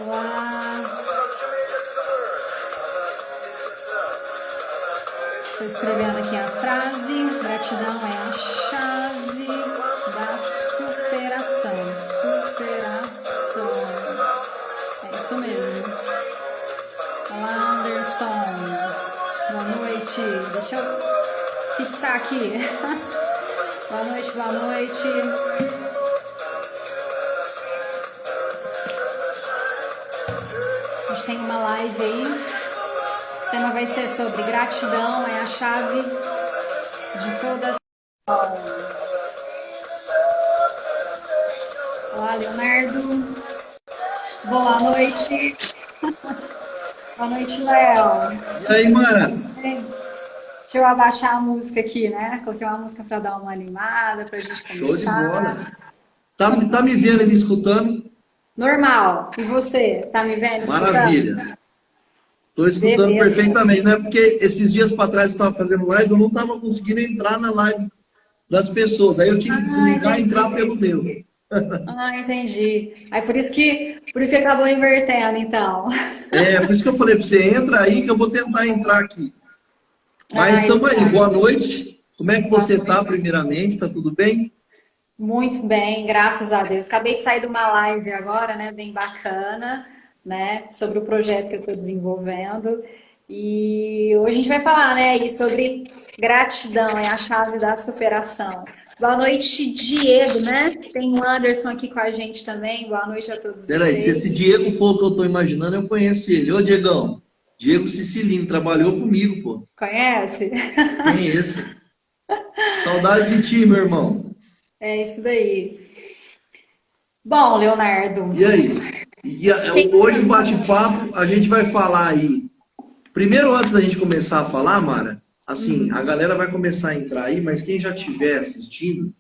Olá. Estou escrevendo aqui a frase. Gratidão é a chave da superação. Superação. É isso mesmo. Olá, Anderson. Boa noite. Deixa eu fixar aqui. Boa noite, boa noite. A gente tem uma live aí. O tema vai ser sobre gratidão, é a chave de todas. Olá, Leonardo. Boa noite. Boa noite, Léo. E aí, Mara? Deixa eu abaixar a música aqui, né? Coloquei uma música para dar uma animada, para a gente começar. Show de bola. Tá me vendo e me escutando? Normal. E você? Tá me vendo? Maravilha. Estou escutando perfeitamente, né? Porque esses dias para trás eu estava fazendo live, eu não estava conseguindo entrar na live das pessoas. Aí eu tive que desligar e entrar pelo meu. Entendi. Aí por isso que acabou invertendo, então. Por isso que eu falei para você, entra aí que eu vou tentar entrar aqui. Mas estamos aí, boa noite. Como é que você está, primeiramente? Está tudo bem? Muito bem, graças a Deus. Acabei de sair de uma live agora, né? Bem bacana, né? Sobre o projeto que eu estou desenvolvendo. E hoje a gente vai falar, né? Aí sobre gratidão, é a chave da superação. Boa noite, Diego, né? Tem o Anderson aqui com a gente também. Boa noite a todos vocês. Peraí, se esse Diego for o que eu estou imaginando, eu conheço ele. Ô, Diegão, Diego Cicilino, trabalhou comigo, pô. Conhece? Conheço. Saudade de ti, meu irmão. É isso daí. Bom, Leonardo. E aí? Hoje o bate-papo, a gente vai falar aí. Primeiro, antes da gente começar a falar, Mara, assim, a galera vai começar a entrar aí, mas quem já estiver assistindo,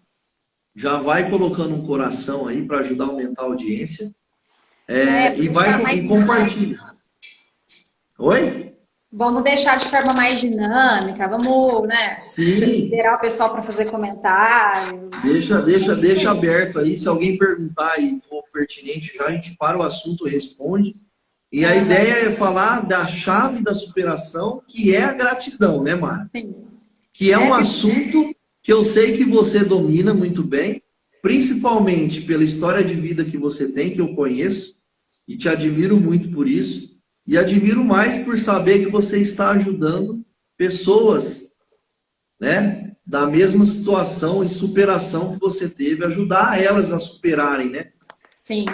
já vai colocando um coração aí para ajudar a aumentar a audiência. E compartilha. Oi? Vamos deixar de forma mais dinâmica, vamos, né? Sim. Liberar o pessoal para fazer comentários. Deixa aberto aí. Se alguém perguntar e for pertinente, já a gente para o assunto e responde. E a ideia é falar da chave da superação, que é a gratidão, né, Mara? Sim. Que é um assunto que eu sei que você domina muito bem, principalmente pela história de vida que você tem, que eu conheço, e te admiro muito por isso. E admiro mais por saber que você está ajudando pessoas, né, da mesma situação e superação que você teve, ajudar elas a superarem, né? Sim.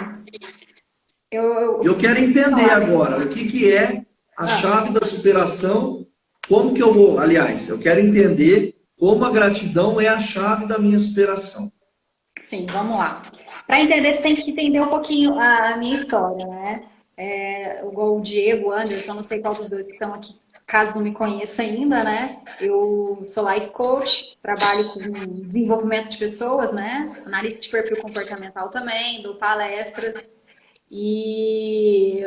Eu quero entender agora o que é a chave da superação, como que eu vou... Aliás, eu quero entender como a gratidão é a chave da minha superação. Sim, vamos lá. Para entender, você tem que entender um pouquinho a minha história, né? O Diego, o Anderson, não sei qual dos dois que estão aqui, caso não me conheça ainda, né? Eu sou life coach, trabalho com desenvolvimento de pessoas, né? Analista de perfil comportamental também, dou palestras. E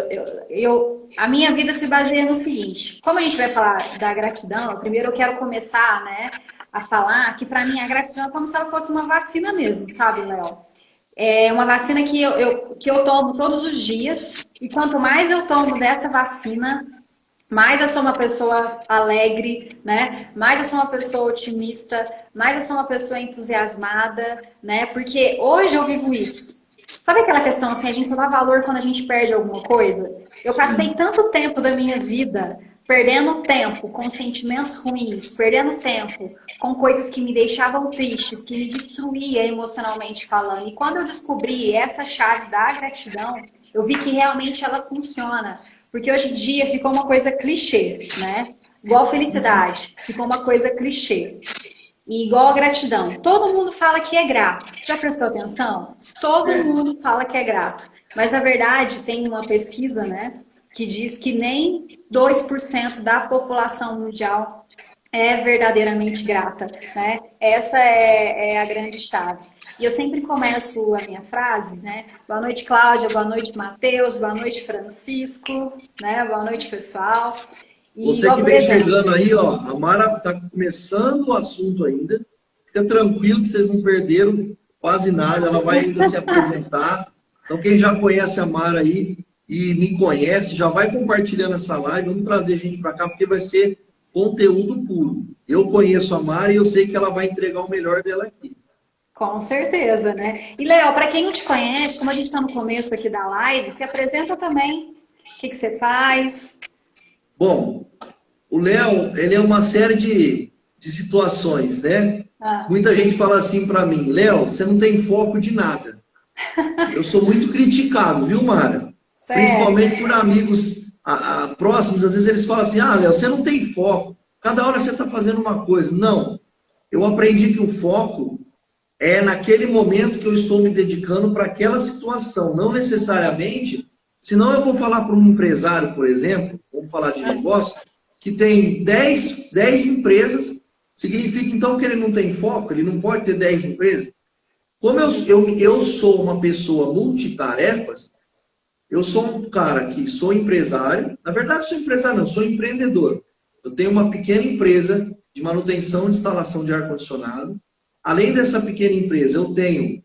a minha vida se baseia no seguinte: como a gente vai falar da gratidão, primeiro eu quero começar, né, a falar que para mim a gratidão é como se ela fosse uma vacina mesmo, sabe, Léo? É uma vacina que eu tomo todos os dias, e quanto mais eu tomo dessa vacina, mais eu sou uma pessoa alegre, né? Mais eu sou uma pessoa otimista, mais eu sou uma pessoa entusiasmada, né? Porque hoje eu vivo isso. Sabe aquela questão assim, a gente só dá valor quando a gente perde alguma coisa? Eu passei tanto tempo da minha vida perdendo tempo com sentimentos ruins, perdendo tempo com coisas que me deixavam tristes, que me destruía emocionalmente falando. E quando eu descobri essa chave da gratidão, eu vi que realmente ela funciona. Porque hoje em dia ficou uma coisa clichê, né? Igual felicidade, ficou uma coisa clichê. E igual a gratidão. Todo mundo fala que é grato. Já prestou atenção? Todo mundo fala que é grato. Mas, na verdade, tem uma pesquisa, né, que diz que nem 2% da população mundial é verdadeiramente grata, né? Essa é a grande chave. E eu sempre começo a minha frase, né? Boa noite, Cláudia. Boa noite, Matheus. Boa noite, Francisco. Né? Boa noite, pessoal. Você que vem chegando aí, ó, a Mara está começando o assunto ainda. Fica tranquilo que vocês não perderam quase nada. Ela vai ainda se apresentar. Então, quem já conhece a Mara aí, e me conhece, já vai compartilhando essa live, vamos trazer gente para cá, porque vai ser conteúdo puro. Eu conheço a Mari e eu sei que ela vai entregar o melhor dela aqui. Com certeza, né? E, Léo, para quem não te conhece, como a gente está no começo aqui da live, se apresenta também. O que você faz? Bom, o Léo, ele é uma série de situações, né? Muita gente fala assim para mim, Léo, você não tem foco de nada. Eu sou muito criticado, viu, Mara? Principalmente por amigos próximos, às vezes eles falam assim, Léo, você não tem foco, cada hora você está fazendo uma coisa. Não, eu aprendi que o foco é naquele momento que eu estou me dedicando para aquela situação, não necessariamente, senão eu vou falar para um empresário, por exemplo, vamos falar de negócio, que tem 10 empresas, significa então que ele não tem foco, ele não pode ter 10 empresas. Como eu sou uma pessoa multitarefas, eu sou um cara que sou empresário, na verdade sou empresário não, sou empreendedor. Eu tenho uma pequena empresa de manutenção e instalação de ar-condicionado. Além dessa pequena empresa, eu tenho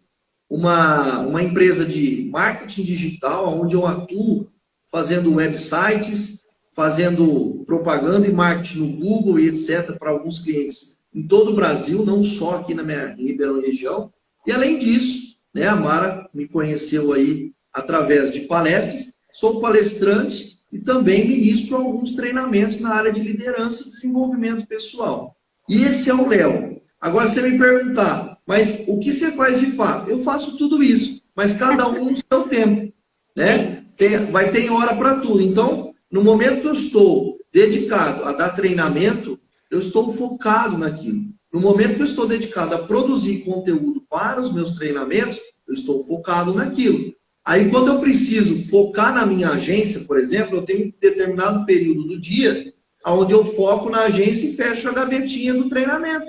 uma empresa de marketing digital, onde eu atuo fazendo websites, fazendo propaganda e marketing no Google e etc. para alguns clientes em todo o Brasil, não só aqui na minha Ribeirão região. E além disso, né, a Mara me conheceu aí através de palestras, sou palestrante e também ministro alguns treinamentos na área de liderança e desenvolvimento pessoal. E esse é o Léo. Agora você me perguntar, mas o que você faz de fato? Eu faço tudo isso, mas cada um no seu tempo, né? Vai ter hora para tudo. Então, no momento que eu estou dedicado a dar treinamento, eu estou focado naquilo. No momento que eu estou dedicado a produzir conteúdo para os meus treinamentos, eu estou focado naquilo. Aí, quando eu preciso focar na minha agência, por exemplo, eu tenho um determinado período do dia onde eu foco na agência e fecho a gavetinha do treinamento.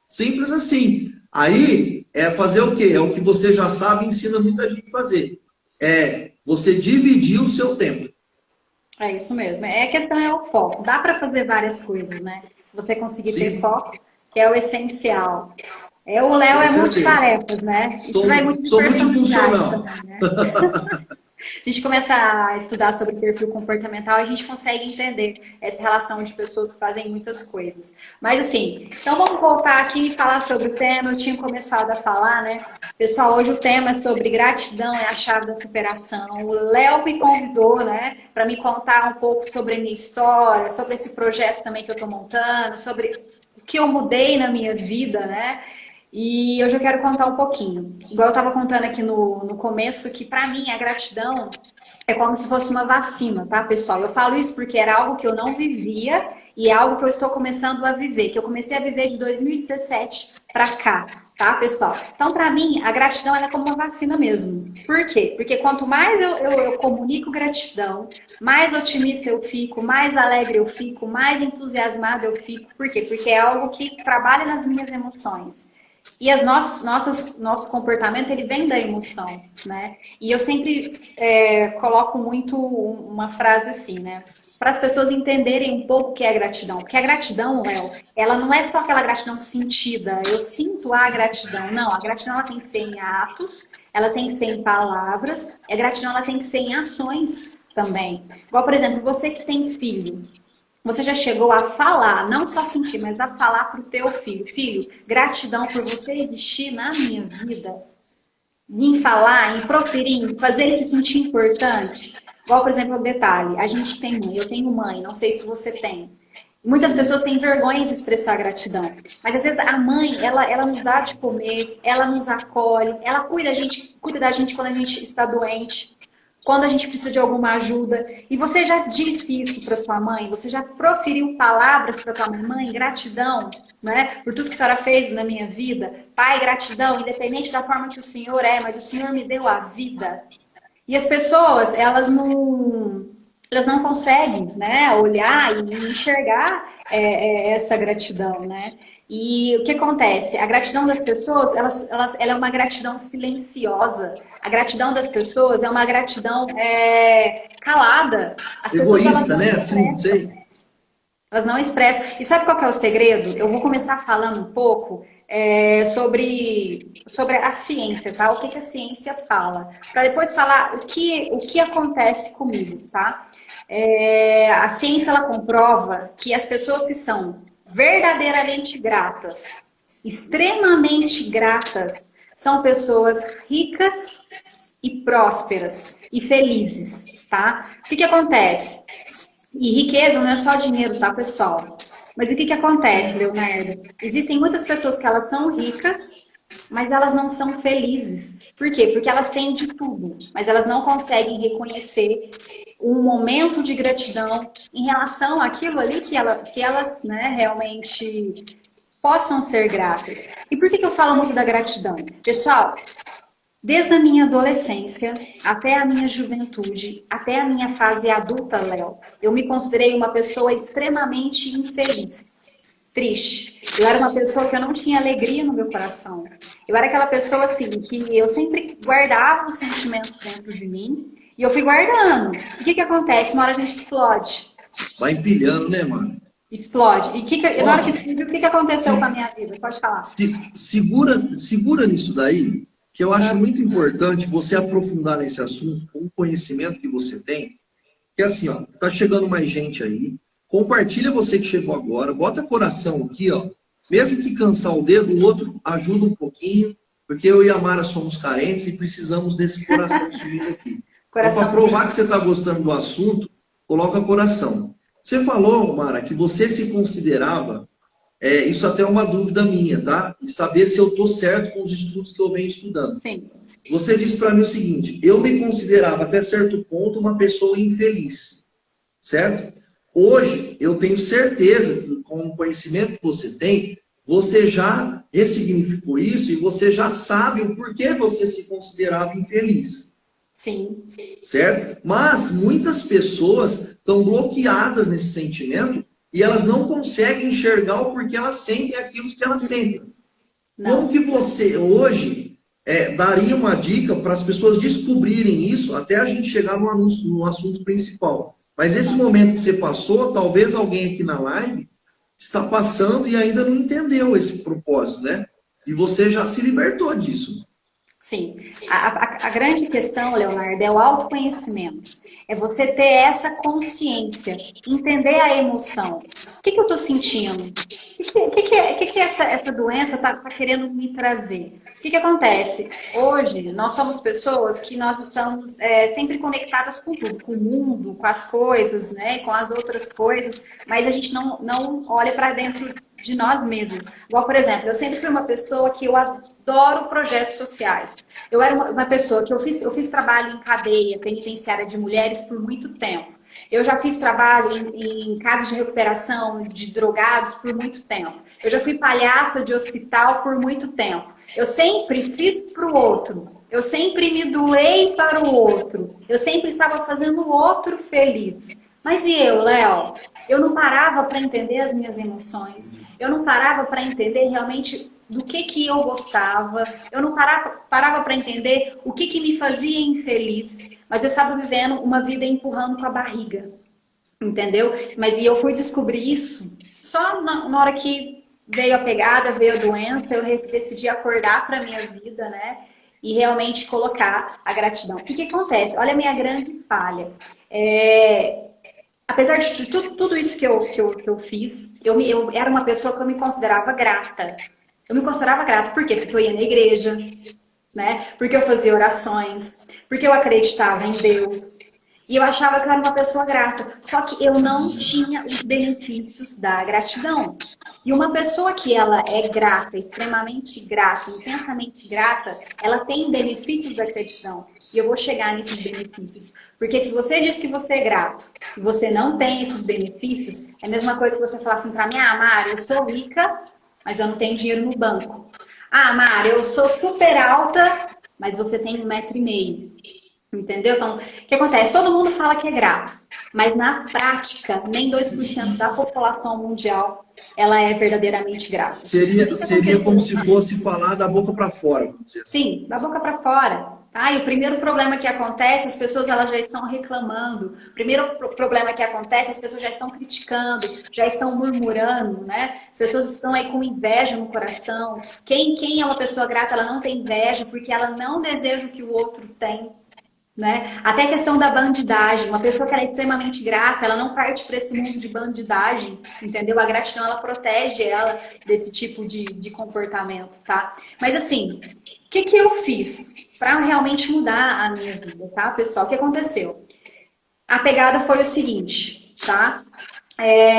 Simples assim. Aí, é fazer o quê? É o que você já sabe e ensina muita gente a fazer. É você dividir o seu tempo. É isso mesmo. A questão é o foco. Dá para fazer várias coisas, né? Se você conseguir ter foco, que é o essencial. O Léo é multitarefas, né? Isso vai muito de personalidade também, né? A gente começa a estudar sobre perfil comportamental e a gente consegue entender essa relação de pessoas que fazem muitas coisas. Mas assim, então vamos voltar aqui e falar sobre o tema. Eu tinha começado a falar, né? Pessoal, hoje o tema é sobre gratidão é a chave da superação. O Léo me convidou, né, para me contar um pouco sobre a minha história, sobre esse projeto também que eu estou montando, sobre o que eu mudei na minha vida, né? E hoje eu quero contar um pouquinho. Igual eu estava contando aqui no começo, que para mim a gratidão é como se fosse uma vacina, tá, pessoal? Eu falo isso porque era algo que eu não vivia e é algo que eu estou começando a viver, que eu comecei a viver de 2017 para cá, tá, pessoal? Então, para mim, a gratidão ela é como uma vacina mesmo. Por quê? Porque quanto mais eu comunico gratidão, mais otimista eu fico, mais alegre eu fico, mais entusiasmada eu fico. Por quê? Porque é algo que trabalha nas minhas emoções. E nosso comportamento, ele vem da emoção, né? E eu sempre coloco muito uma frase assim, né? Para as pessoas entenderem um pouco o que é gratidão. Porque a gratidão, Léo, ela não é só aquela gratidão sentida. Eu sinto a gratidão. Não, a gratidão ela tem que ser em atos, ela tem que ser em palavras, e a gratidão ela tem que ser em ações também. Igual, por exemplo, você que tem filho. Você já chegou a falar, não só sentir, mas a falar para o teu filho. Filho, gratidão por você existir na minha vida. Em falar, em proferir, em fazer ele se sentir importante. Igual, por exemplo, o detalhe. A gente tem mãe, eu tenho mãe, não sei se você tem. Muitas pessoas têm vergonha de expressar gratidão. Mas às vezes a mãe, ela nos dá de comer, ela nos acolhe, ela cuida da gente quando a gente está doente. Quando a gente precisa de alguma ajuda. E você já disse isso para sua mãe? Você já proferiu palavras para tua mãe? Mãe, gratidão, né? Por tudo que a senhora fez na minha vida. Pai, gratidão, independente da forma que o Senhor é, mas o Senhor me deu a vida. E as pessoas, elas não conseguem, né, olhar e enxergar essa gratidão, né? E o que acontece? A gratidão das pessoas, ela é uma gratidão silenciosa. A gratidão das pessoas é uma gratidão calada. As egoísta, pessoas, né? Assim, sei. Elas não expressam. E sabe qual que é o segredo? Eu vou começar falando um pouco sobre a ciência, tá? O que a ciência fala. Para depois falar o que acontece comigo, tá? A ciência, ela comprova que as pessoas que são verdadeiramente gratas, extremamente gratas, são pessoas ricas e prósperas e felizes, tá? O que acontece? E riqueza não é só dinheiro, tá, pessoal? Mas o que acontece, Leonardo? Existem muitas pessoas que elas são ricas, mas elas não são felizes. Por quê? Porque elas têm de tudo, mas elas não conseguem reconhecer um momento de gratidão em relação àquilo ali que elas, né, realmente possam ser gratas. E por que eu falo muito da gratidão? Pessoal, desde a minha adolescência até a minha juventude, até a minha fase adulta, Léo, eu me considerei uma pessoa extremamente infeliz, triste. Eu era uma pessoa que eu não tinha alegria no meu coração. Eu era aquela pessoa, assim, que eu sempre guardava os sentimentos dentro de mim e eu fui guardando. E o que acontece? Uma hora a gente explode. Vai empilhando, né, mano? Explode. E na hora que explodiu, o que aconteceu com a minha vida? Pode falar. Segura nisso daí, que eu acho muito importante você aprofundar nesse assunto com o conhecimento que você tem. Que é assim, ó, tá chegando mais gente aí. Compartilha você que chegou agora, bota coração aqui, ó. Mesmo que cansar o dedo, o outro ajuda um pouquinho, porque eu e a Mara somos carentes e precisamos desse coração subindo aqui. Então, para provar que você está gostando do assunto, coloca coração. Você falou, Mara, que você se considerava, isso até é uma dúvida minha, tá? E saber se eu estou certo com os estudos que eu venho estudando. Sim. Você disse para mim o seguinte, eu me considerava até certo ponto uma pessoa infeliz, certo? Hoje, eu tenho certeza que com o conhecimento que você tem, você já ressignificou isso e você já sabe o porquê você se considerava infeliz. Sim. Certo? Mas muitas pessoas estão bloqueadas nesse sentimento e elas não conseguem enxergar o porquê elas sentem aquilo que elas sentem. Não. Como que você hoje daria uma dica para as pessoas descobrirem isso até a gente chegar no assunto principal? Mas esse momento que você passou, talvez alguém aqui na live está passando e ainda não entendeu esse propósito, né? E você já se libertou disso. Sim. A grande questão, Leonardo, é o autoconhecimento. É você ter essa consciência, entender a emoção. O que eu estou sentindo? O que essa doença está querendo me trazer? O que acontece? Hoje, nós somos pessoas que nós estamos sempre conectadas com tudo, com o mundo, com as coisas, né, com as outras coisas, mas a gente não olha para dentro de nós mesmos. Igual, por exemplo, eu sempre fui uma pessoa que eu adoro projetos sociais. Eu era uma pessoa que eu fiz trabalho em cadeia penitenciária de mulheres por muito tempo. Eu já fiz trabalho em casas de recuperação de drogados por muito tempo. Eu já fui palhaça de hospital por muito tempo. Eu sempre fiz para o outro. Eu sempre me doei para o outro. Eu sempre estava fazendo o outro feliz. Mas e eu, Léo? Eu não parava para entender as minhas emoções. Eu não parava para entender realmente do que eu gostava. Eu não parava para entender o que me fazia infeliz. Mas eu estava vivendo uma vida empurrando com a barriga. Entendeu? E eu fui descobrir isso só na hora que veio a pegada, veio a doença. Eu decidi acordar para a minha vida, né? E realmente colocar a gratidão. O que acontece? Olha a minha grande falha. Apesar de tudo isso que eu fiz, eu era uma pessoa que eu me considerava grata. Eu me considerava grata. Por quê? Porque eu ia na igreja, né? Porque eu fazia orações, porque eu acreditava em Deus. E eu achava que eu era uma pessoa grata. Só que eu não tinha os benefícios da gratidão. E uma pessoa que ela é grata, extremamente grata, intensamente grata, ela tem benefícios da gratidão. E eu vou chegar nesses benefícios. Porque se você diz que você é grato e você não tem esses benefícios, é a mesma coisa que você falar assim pra mim, Mara, eu sou rica, mas eu não tenho dinheiro no banco. Mara, eu sou super alta, mas você tem 1,5 m. Entendeu? Então, o que acontece? Todo mundo fala que é grato, mas na prática, nem 2% da população mundial ela é verdadeiramente grata. Seria como se fosse falar da boca para fora. Sim, da boca para fora. Ah, e o primeiro problema que acontece, as pessoas elas já estão reclamando. O primeiro problema que acontece, as pessoas já estão criticando, já estão murmurando, né? As pessoas estão aí com inveja no coração. Quem é uma pessoa grata, ela não tem inveja porque ela não deseja o que o outro tem. Né? Até a questão da bandidagem. Uma pessoa que ela é extremamente grata, ela não parte para esse mundo de bandidagem, entendeu? A gratidão, ela protege ela desse tipo de comportamento, tá? Mas assim, o que eu fiz para realmente mudar a minha vida, tá, pessoal? O que aconteceu? A pegada foi o seguinte, tá?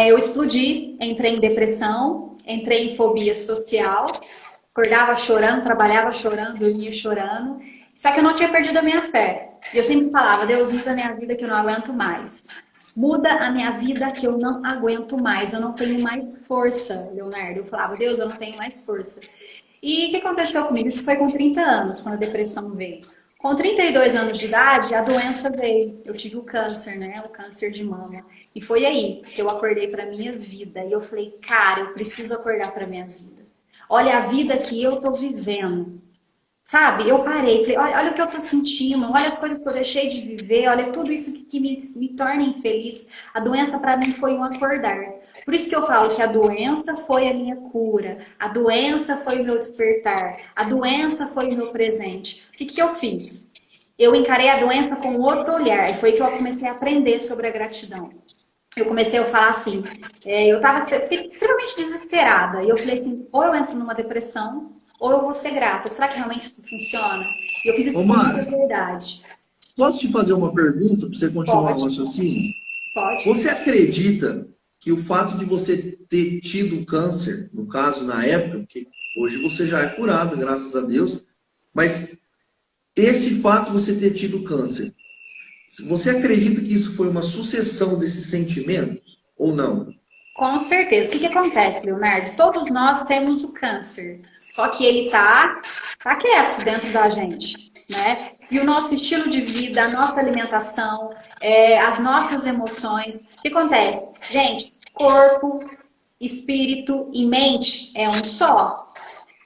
Eu explodi, entrei em depressão, entrei em fobia social, acordava chorando, trabalhava chorando, dormia chorando. Só que eu não tinha perdido a minha fé. Eu sempre falava, Deus, muda a minha vida que eu não aguento mais. Muda a minha vida que eu não aguento mais. Eu não tenho mais força, Leonardo. Eu falava, Deus, eu não tenho mais força. E o que aconteceu comigo? Isso foi com 30 anos, quando a depressão veio. Com 32 anos de idade, a doença veio. Eu tive o câncer, né? O câncer de mama. E foi aí que eu acordei para minha vida. E eu falei, cara, eu preciso acordar para minha vida. Olha a vida que eu tô vivendo. Sabe, eu parei, falei, olha o que eu tô sentindo, olha as coisas que eu deixei de viver, olha tudo isso que me torna infeliz. A doença para mim foi um acordar. Por isso que eu falo que a doença foi a minha cura, a doença foi o meu despertar, a doença foi o meu presente. O que eu fiz? Eu encarei a doença com outro olhar, e foi que eu comecei a aprender sobre a gratidão. Eu comecei a falar assim, eu fiquei extremamente desesperada, e eu falei assim, ou eu entro numa depressão, ou eu vou ser grata. Será que realmente isso funciona? E eu fiz isso com muita verdade. Posso te fazer uma pergunta para você continuar o raciocínio? Pode. Você acredita que o fato de você ter tido câncer, no caso, na época, porque hoje você já é curado, graças a Deus, mas esse fato de você ter tido câncer, você acredita que isso foi uma sucessão desses sentimentos ou não? Com certeza. O que acontece, Leonardo? Todos nós temos o câncer, só que ele tá quieto dentro da gente, né? E o nosso estilo de vida, a nossa alimentação, as nossas emoções. O que acontece? Gente, corpo, espírito e mente é um só.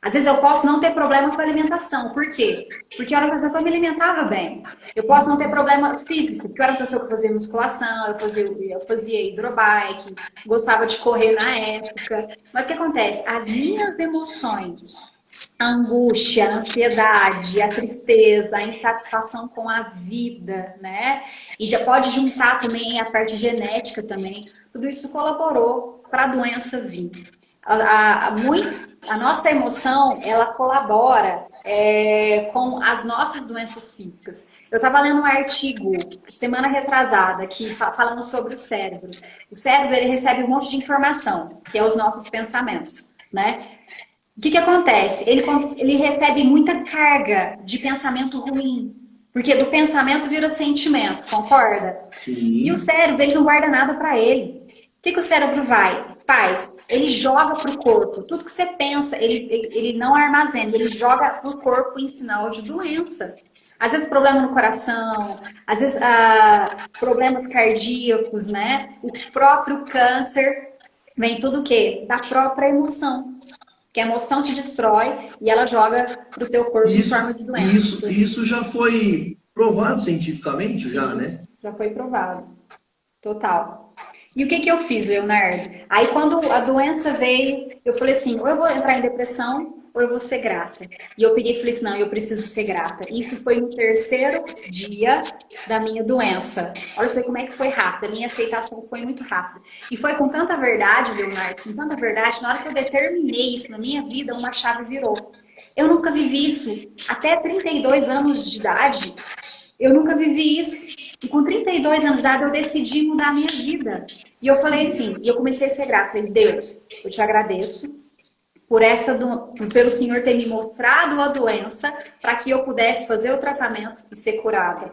Às vezes eu posso não ter problema com a alimentação. Por quê? Porque eu era uma pessoa que eu me alimentava bem. Eu posso não ter problema físico, porque eu era uma pessoa que fazia musculação, eu fazia hidrobike, gostava de correr na época. Mas o que acontece? As minhas emoções, a angústia, a ansiedade, a tristeza, a insatisfação com a vida, né? E já pode juntar também a parte genética também. Tudo isso colaborou para a doença vir. A nossa emoção, ela colabora com as nossas doenças físicas. Eu estava lendo um artigo, semana retrasada, falando sobre o cérebro. O cérebro, ele recebe um monte de informação, que é os nossos pensamentos, né? O que acontece? Ele recebe muita carga de pensamento ruim. Porque do pensamento vira sentimento, concorda? Sim. E o cérebro, ele não guarda nada para ele. O que o cérebro faz? Ele joga para o corpo. Tudo que você pensa, ele não armazena. Ele joga para o corpo em sinal de doença. Às vezes problema no coração, às vezes problemas cardíacos, né? O próprio câncer vem tudo o quê? Da própria emoção. Que a emoção te destrói e ela joga para o teu corpo em forma de doença. Isso já foi provado cientificamente, já, né? Já foi provado. Total. E o que eu fiz, Leonardo? Aí quando a doença veio, eu falei assim, ou eu vou entrar em depressão, ou eu vou ser grata. E eu peguei e falei assim, não, eu preciso ser grata. Isso foi no 3º dia da minha doença. Olha só como é que foi rápido. A minha aceitação foi muito rápida. E foi com tanta verdade, Leonardo, com tanta verdade, na hora que eu determinei isso na minha vida, uma chave virou. Eu nunca vivi isso. Até 32 anos de idade, eu nunca vivi isso. E com 32 anos de idade, eu decidi mudar a minha vida. E eu falei assim, e eu comecei a ser grata. Falei, Deus, eu te agradeço pelo Senhor ter me mostrado a doença para que eu pudesse fazer o tratamento e ser curada.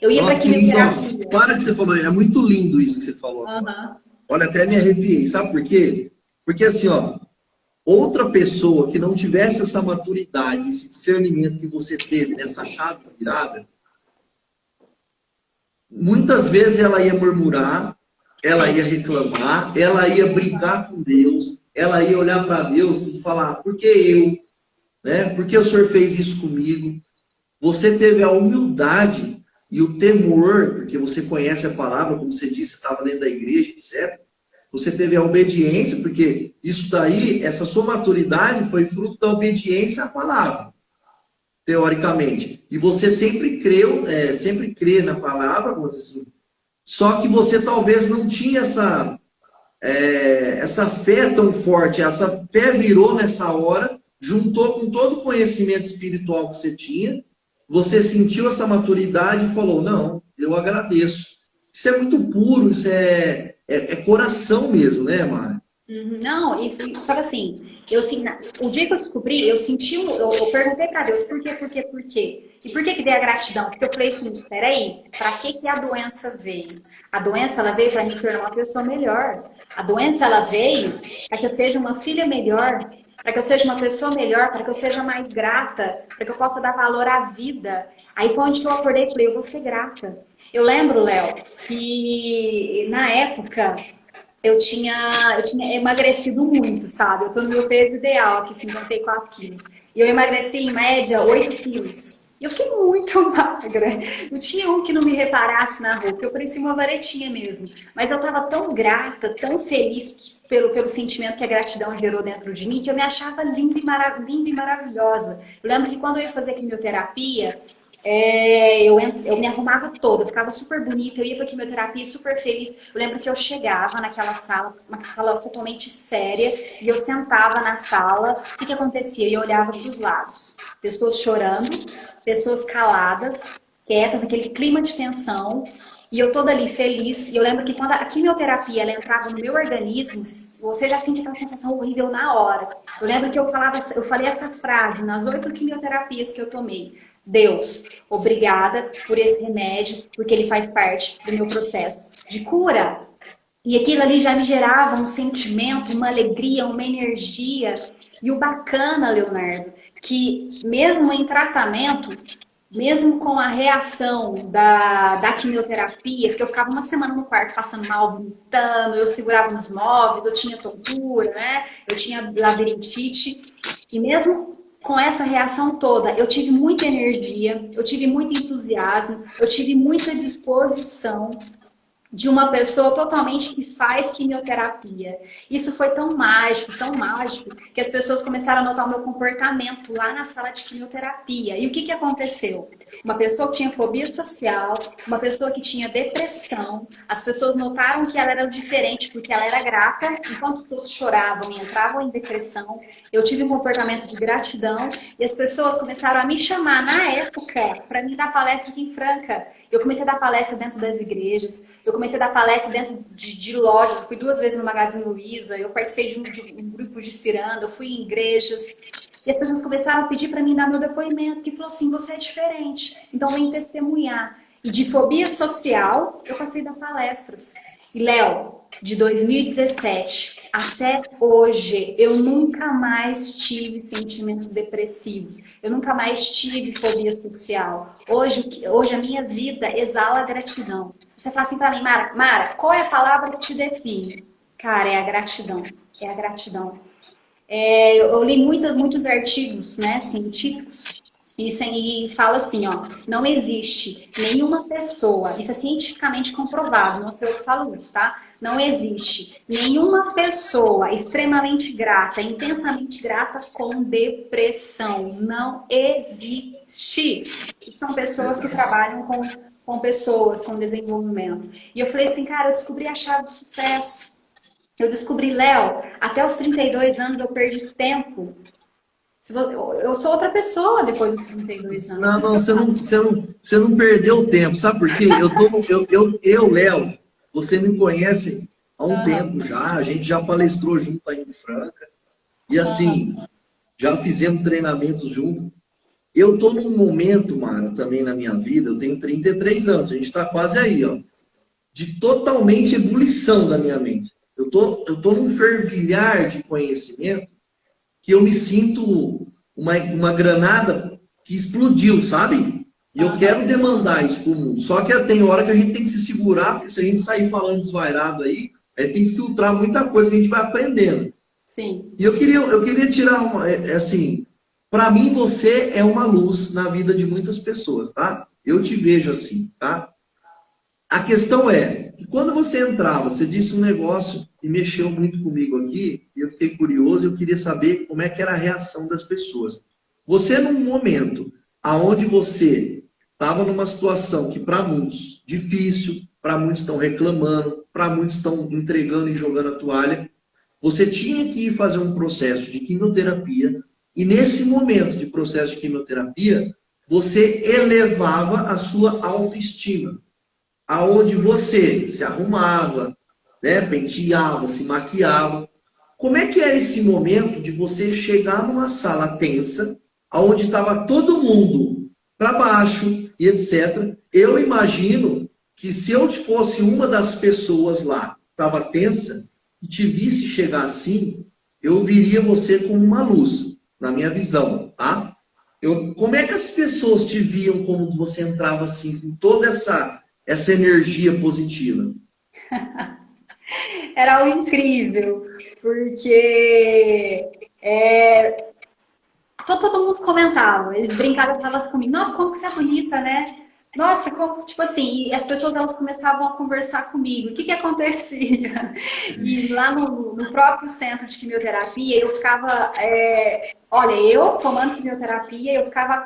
Eu ia para quimioterapia. Para que você falou, é muito lindo isso que você falou. Uhum. Olha, até me arrepiei. Sabe por quê? Porque assim, ó, outra pessoa que não tivesse essa maturidade, esse discernimento que você teve nessa chave virada, muitas vezes ela ia murmurar, ela ia reclamar, ela ia brigar com Deus, ela ia olhar para Deus e falar, por que eu? Né? Por que o Senhor fez isso comigo? você teve a humildade e o temor, porque você conhece a palavra, como você disse, você estava dentro da igreja, etc. Você teve a obediência, porque isso daí, essa sua maturidade foi fruto da obediência à palavra, teoricamente. E você sempre creu, sempre crê na palavra, assim. Só que você talvez não tinha essa fé tão forte, essa fé virou nessa hora, juntou com todo o conhecimento espiritual que você tinha, você sentiu essa maturidade e falou, não, eu agradeço. Isso é muito puro, isso é coração mesmo, né, Mara? Não, só que assim, o dia que eu descobri, eu senti, eu perguntei pra Deus, por quê? E por que dei a gratidão? Porque eu falei assim, peraí, pra que a doença veio? A doença, ela veio pra me tornar uma pessoa melhor. A doença, ela veio para que eu seja uma filha melhor, para que eu seja uma pessoa melhor, para que eu seja mais grata, para que eu possa dar valor à vida. Aí foi onde que eu acordei e falei, eu vou ser grata. Eu lembro, Léo, que na época eu tinha emagrecido muito, sabe? Eu tô no meu peso ideal aqui, 54 quilos. E eu emagreci em média 8 quilos. E eu fiquei muito magra. Não tinha um que não me reparasse na rua, porque eu parecia uma varetinha mesmo. Mas eu tava tão grata, tão feliz pelo sentimento que a gratidão gerou dentro de mim, que eu me achava linda e maravilhosa. Eu lembro que quando eu ia fazer quimioterapia, eu me arrumava toda, eu ficava super bonita, eu ia pra quimioterapia super feliz. Eu lembro que eu chegava naquela sala, uma sala totalmente séria, e eu sentava na sala, o que acontecia? Eu olhava pros lados, pessoas chorando, pessoas caladas, quietas, aquele clima de tensão, e eu toda ali feliz. E eu lembro que quando a quimioterapia ela entrava no meu organismo, você já sente aquela sensação horrível na hora. Eu lembro que eu falei essa frase nas 8 quimioterapias que eu tomei. Deus, obrigada por esse remédio, porque ele faz parte do meu processo de cura. E aquilo ali já me gerava um sentimento, uma alegria, uma energia. E o bacana, Leonardo, que mesmo em tratamento, mesmo com a reação da quimioterapia, porque eu ficava uma semana no quarto passando mal, vomitando, eu segurava nos móveis, eu tinha tontura, né? Eu tinha labirintite. E mesmo com essa reação toda, eu tive muita energia, eu tive muito entusiasmo, eu tive muita disposição de uma pessoa totalmente que faz quimioterapia. Isso foi tão mágico, que as pessoas começaram a notar o meu comportamento lá na sala de quimioterapia. E o que aconteceu? Uma pessoa que tinha fobia social, uma pessoa que tinha depressão, as pessoas notaram que ela era diferente porque ela era grata, enquanto os outros choravam e entravam em depressão. Eu tive um comportamento de gratidão e as pessoas começaram a me chamar na época para me dar palestra aqui em Franca. Eu comecei a dar palestra dentro das igrejas, eu comecei a dar palestra dentro de lojas, eu fui 2 vezes no Magazine Luiza, eu participei de um grupo de ciranda, eu fui em igrejas. E as pessoas começaram a pedir para mim dar meu depoimento, que falou assim, você é diferente, então vem testemunhar. E de fobia social, eu passei a dar palestras. E, Léo, de 2017 até hoje, eu nunca mais tive sentimentos depressivos. Eu nunca mais tive fobia social. Hoje a minha vida exala gratidão. Você fala assim pra mim, Mara, qual é a palavra que te define? Cara, é a gratidão. É a gratidão. Eu li muitos artigos, né, científicos e fala assim, ó, não existe nenhuma pessoa, isso é cientificamente comprovado, não sei eu que falo isso, tá? Não existe nenhuma pessoa extremamente grata, intensamente grata com depressão. Não existe. São pessoas que trabalham com pessoas, com desenvolvimento. E eu falei assim, cara, eu descobri a chave do sucesso. Eu descobri, Léo, até os 32 anos eu perdi tempo. Eu sou outra pessoa depois dos 32 anos. Não, você não perdeu tempo, sabe por quê? Léo, você me conhece há um tempo já, a gente já palestrou junto aí em Franca, e assim, já fizemos treinamentos juntos. Eu tô num momento, Mara, também na minha vida, eu tenho 33 anos, a gente tá quase aí, ó, de totalmente ebulição da minha mente. Eu tô num fervilhar de conhecimento que eu me sinto uma granada que explodiu, sabe? E eu quero demandar isso pro mundo. Só que tem hora que a gente tem que se segurar, porque se a gente sair falando desvairado aí, a gente tem que filtrar muita coisa que a gente vai aprendendo. Sim. E eu queria tirar assim, Para mim, você é uma luz na vida de muitas pessoas, tá? Eu te vejo assim, tá? A questão é que quando você entrava, você disse um negócio e mexeu muito comigo aqui, e eu fiquei curioso, eu queria saber como é que era a reação das pessoas. Você, num momento aonde você estava numa situação que para muitos difícil, para muitos estão reclamando, para muitos estão entregando e jogando a toalha, você tinha que ir fazer um processo de quimioterapia, e nesse momento de processo de quimioterapia, você elevava a sua autoestima, aonde você se arrumava, né, penteava, se maquiava. Como é que era esse momento de você chegar numa sala tensa, aonde estava todo mundo para baixo e etc. Eu imagino que se eu fosse uma das pessoas lá, estava tensa, e te visse chegar assim, eu viria você como uma luz, na minha visão, tá? Como é que as pessoas te viam quando você entrava assim, com toda essa energia positiva? Era algo incrível, porque todo mundo comentava, eles brincavam, falavam comigo, nossa, como que você é bonita, né? Nossa, como, tipo assim, e as pessoas elas começavam a conversar comigo. O que que acontecia? E lá no próprio centro de quimioterapia, eu ficava, olha, eu tomando quimioterapia, eu ficava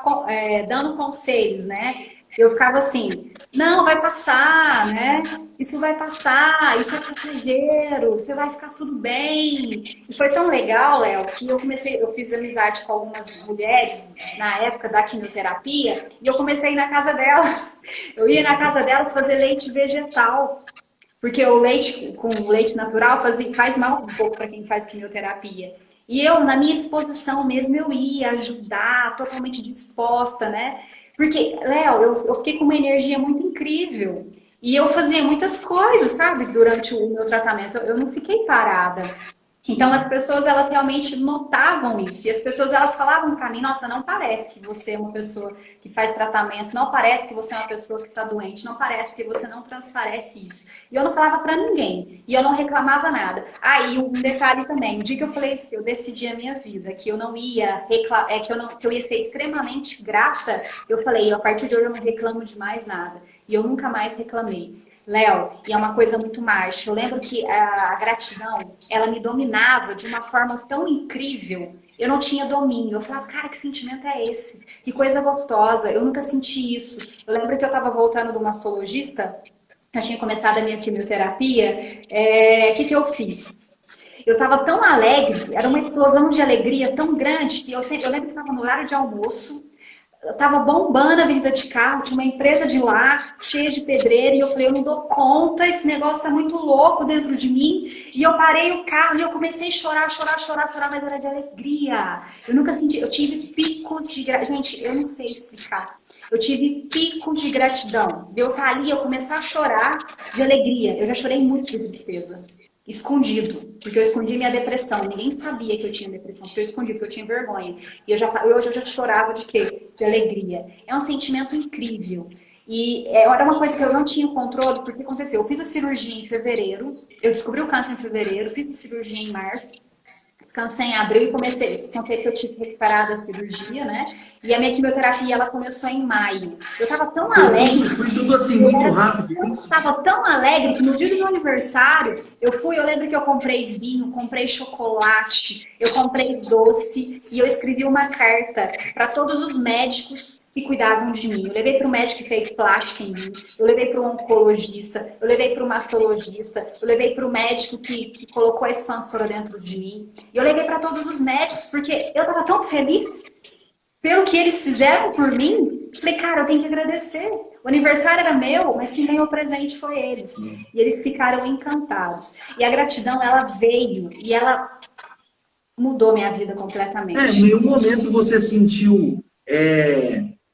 dando conselhos, né? Eu ficava assim, não, vai passar, né? Isso vai passar, isso é passageiro, você vai ficar tudo bem. E foi tão legal, Léo, que eu fiz amizade com algumas mulheres na época da quimioterapia e eu comecei a ir na casa delas. Eu ia na casa delas fazer leite vegetal, porque o leite com leite natural faz mal um pouco para quem faz quimioterapia. E eu, na minha disposição mesmo, eu ia ajudar, totalmente disposta, né? Porque, Léo, eu fiquei com uma energia muito incrível. E eu fazia muitas coisas, sabe, durante o meu tratamento. Eu não fiquei parada. Então as pessoas elas realmente notavam isso e as pessoas elas falavam para mim, nossa, não parece que você é uma pessoa que faz tratamento, não parece que você é uma pessoa que está doente, não parece que você não transparece isso. E eu não falava para ninguém e eu não reclamava nada. E um detalhe também, o dia que eu falei isso, que eu decidi a minha vida, que eu não ia que eu ia ser extremamente grata, eu falei, a partir de hoje eu não reclamo de mais nada. E eu nunca mais reclamei. Léo, e é uma coisa muito marcha. Eu lembro que a gratidão, ela me dominava de uma forma tão incrível. Eu não tinha domínio. Eu falava, cara, que sentimento é esse? Que coisa gostosa. Eu nunca senti isso. Eu lembro que eu estava voltando do mastologista, eu tinha começado a minha quimioterapia. O que eu fiz? Eu estava tão alegre, era uma explosão de alegria tão grande que eu lembro que estava no horário de almoço. Eu tava bombando a vida de carro, tinha uma empresa de lá, cheia de pedreiro, e eu falei, eu não dou conta, esse negócio tá muito louco dentro de mim. E eu parei o carro e eu comecei a chorar, mas era de alegria. Eu nunca senti, eu tive picos de gratidão. Gente, eu não sei explicar. Eu tive picos de gratidão. Eu estar ali, eu começar a chorar de alegria. Eu já chorei muito de tristeza. Escondido, porque eu escondi minha depressão. Ninguém sabia que eu tinha depressão, porque eu escondi, porque eu tinha vergonha. E hoje eu já chorava de quê? De alegria. É um sentimento incrível. E era uma coisa que eu não tinha controle, porque aconteceu. Eu fiz a cirurgia em fevereiro, eu descobri o câncer em fevereiro, fiz a cirurgia em março, descansei em abril e descansei porque eu tive que recuperar da cirurgia, né? E a minha quimioterapia, ela começou em maio. Eu tava tão alegre. Foi tudo assim, muito rápido. Eu estava tão alegre que no dia do meu aniversário, eu lembro que eu comprei vinho, comprei chocolate, eu comprei doce e eu escrevi uma carta para todos os médicos que cuidavam de mim. Eu levei para o médico que fez plástica em mim, eu levei para o oncologista, eu levei para o mastologista, eu levei para o médico que colocou a expansora dentro de mim. E eu levei para todos os médicos, porque eu estava tão feliz pelo que eles fizeram por mim. Falei, cara, eu tenho que agradecer. O aniversário era meu, mas quem ganhou o presente foi eles. E eles ficaram encantados. E a gratidão, ela veio e ela mudou minha vida completamente. Em nenhum momento você sentiu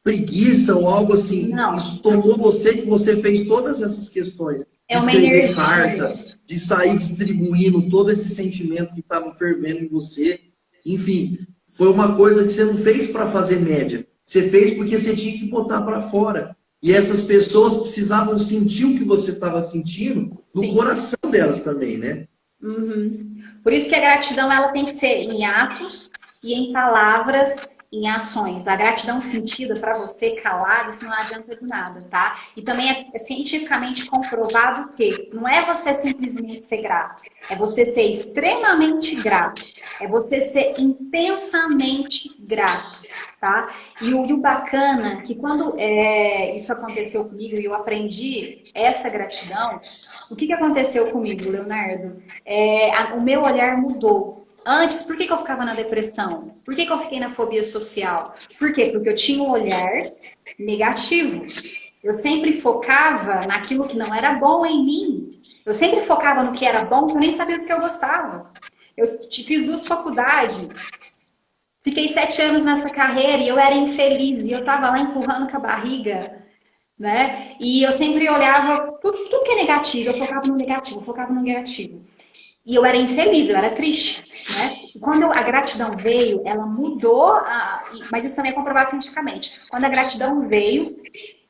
preguiça ou algo assim. Não. Isso tomou você, que você fez todas essas questões. É uma energia. Carta, de sair distribuindo todo esse sentimento que estava fervendo em você. Enfim, foi uma coisa que você não fez para fazer média. Você fez porque você tinha que botar para fora. E essas pessoas precisavam sentir o que você estava sentindo no Sim. coração delas também, né? Uhum. Por isso que a gratidão ela tem que ser em atos e em palavras em ações. A gratidão sentida para você calada, isso não adianta de nada, tá? E também é cientificamente comprovado que não é você simplesmente ser grato, é você ser extremamente grato, é você ser intensamente grato, tá? E o bacana é que quando isso aconteceu comigo e eu aprendi essa gratidão, o que aconteceu comigo, Leonardo? O meu olhar mudou. Antes, por que eu ficava na depressão? Por que eu fiquei na fobia social? Por quê? Porque eu tinha um olhar negativo. Eu sempre focava naquilo que não era bom em mim. Eu sempre focava no que era bom, que eu nem sabia do que eu gostava. Eu fiz 2 faculdades, fiquei 7 anos nessa carreira e eu era infeliz. E eu estava lá empurrando com a barriga, né? E eu sempre olhava tudo que é negativo, eu focava no negativo, eu focava no negativo. E eu era infeliz, eu era triste, né? E quando a gratidão veio, ela mudou, mas isso também é comprovado cientificamente. Quando a gratidão veio,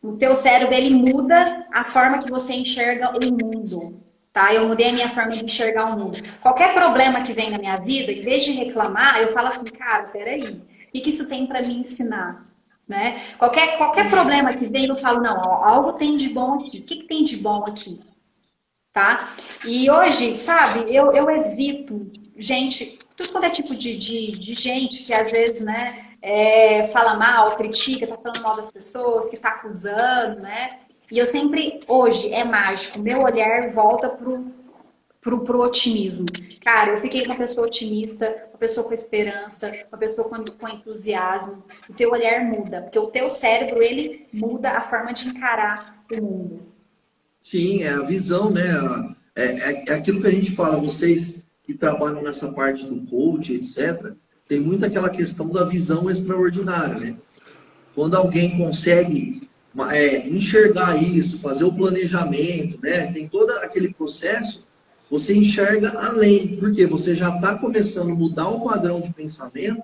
o teu cérebro, ele muda a forma que você enxerga o mundo, tá? Eu mudei a minha forma de enxergar o mundo. Qualquer problema que vem na minha vida, em vez de reclamar, eu falo assim, cara, peraí, o que isso tem para me ensinar? Né? Qualquer problema que vem, eu falo, não, algo tem de bom aqui. O que tem de bom aqui? Tá? E hoje, sabe, eu evito gente, tudo quanto é tipo de gente que às vezes, né, fala mal, critica, tá falando mal das pessoas, que tá acusando, né? E eu sempre, hoje, é mágico, meu olhar volta pro otimismo. Cara, eu fiquei uma pessoa otimista, uma pessoa com esperança, uma pessoa com entusiasmo. O teu olhar muda, porque o teu cérebro, ele muda a forma de encarar o mundo. Sim, é a visão, né? É aquilo que a gente fala, vocês que trabalham nessa parte do coach, etc., tem muito aquela questão da visão extraordinária, né? Quando alguém consegue enxergar isso, fazer o planejamento, né? Tem todo aquele processo, você enxerga além, porque você já está começando a mudar o padrão de pensamento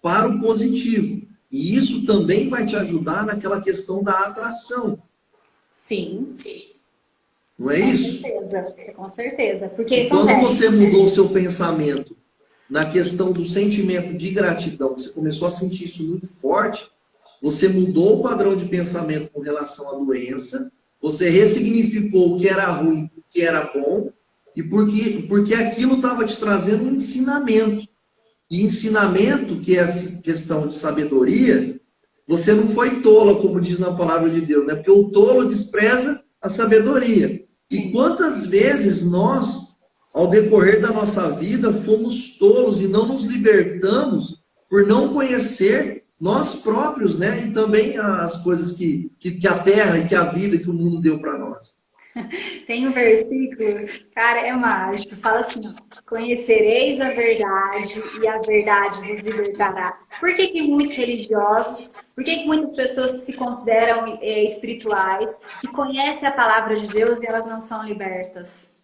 para o positivo. E isso também vai te ajudar naquela questão da atração. Sim, sim. Não é isso? Com certeza. Porque E quando você mudou o seu pensamento na questão do sentimento de gratidão, você começou a sentir isso muito forte, você mudou o padrão de pensamento com relação à doença, você ressignificou o que era ruim, o que era bom, e porque aquilo estava te trazendo um ensinamento. E ensinamento, que é a questão de sabedoria, você não foi tola, como diz na palavra de Deus, né? Porque o tolo despreza a sabedoria. E quantas vezes nós, ao decorrer da nossa vida, fomos tolos e não nos libertamos por não conhecer nós próprios, né? E também as coisas que a terra e que a vida, que o mundo deu para nós. Tem um versículo, cara, é mágico. Fala assim, ó, conhecereis a verdade e a verdade vos libertará. Por que muitos religiosos, por que muitas pessoas que se consideram espirituais, que conhecem a palavra de Deus e elas não são libertas?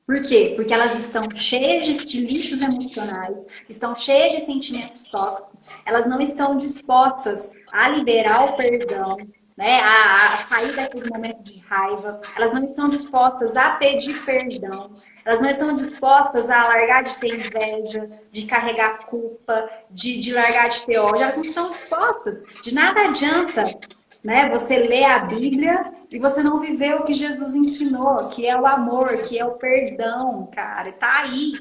Por quê? Porque elas estão cheias de lixos emocionais, estão cheias de sentimentos tóxicos, elas não estão dispostas a liberar o perdão, né, a sair daquele momento de raiva, elas não estão dispostas a pedir perdão, elas não estão dispostas a largar de ter inveja, de carregar culpa, de largar de ter ódio, elas não estão dispostas. De nada adianta, né, você ler a Bíblia e você não viver o que Jesus ensinou, que é o amor, que é o perdão, cara, tá aí.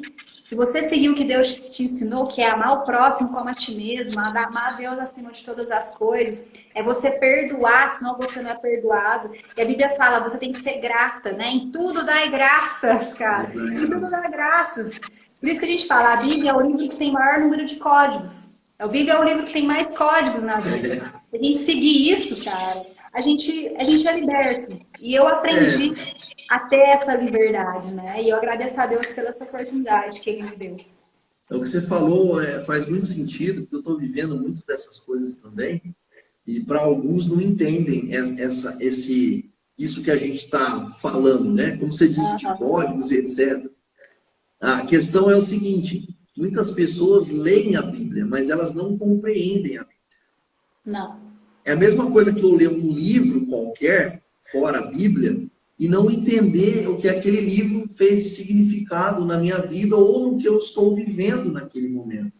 Se você seguir o que Deus te ensinou, que é amar o próximo como a ti mesmo, amar a Deus acima de todas as coisas, é você perdoar, senão você não é perdoado. E a Bíblia fala, você tem que ser grata, né? Em tudo dai graças, cara. Em tudo dai graças. Por isso que a gente fala, a Bíblia é o livro que tem maior número de códigos. A Bíblia é o livro que tem mais códigos na Bíblia. Se a gente seguir isso, cara, a gente é liberto. E eu aprendi a ter essa liberdade, né? E eu agradeço a Deus pela essa oportunidade que Ele me deu. Então, o que você falou faz muito sentido, porque eu estou vivendo muito dessas coisas também, e para alguns não entendem isso que a gente está falando, né? Como você disse, de códigos, etc. A questão é o seguinte, muitas pessoas leem a Bíblia, mas elas não compreendem a Bíblia. Não. É a mesma coisa que eu ler um livro qualquer, fora a Bíblia, e não entender o que aquele livro fez de significado na minha vida ou no que eu estou vivendo naquele momento.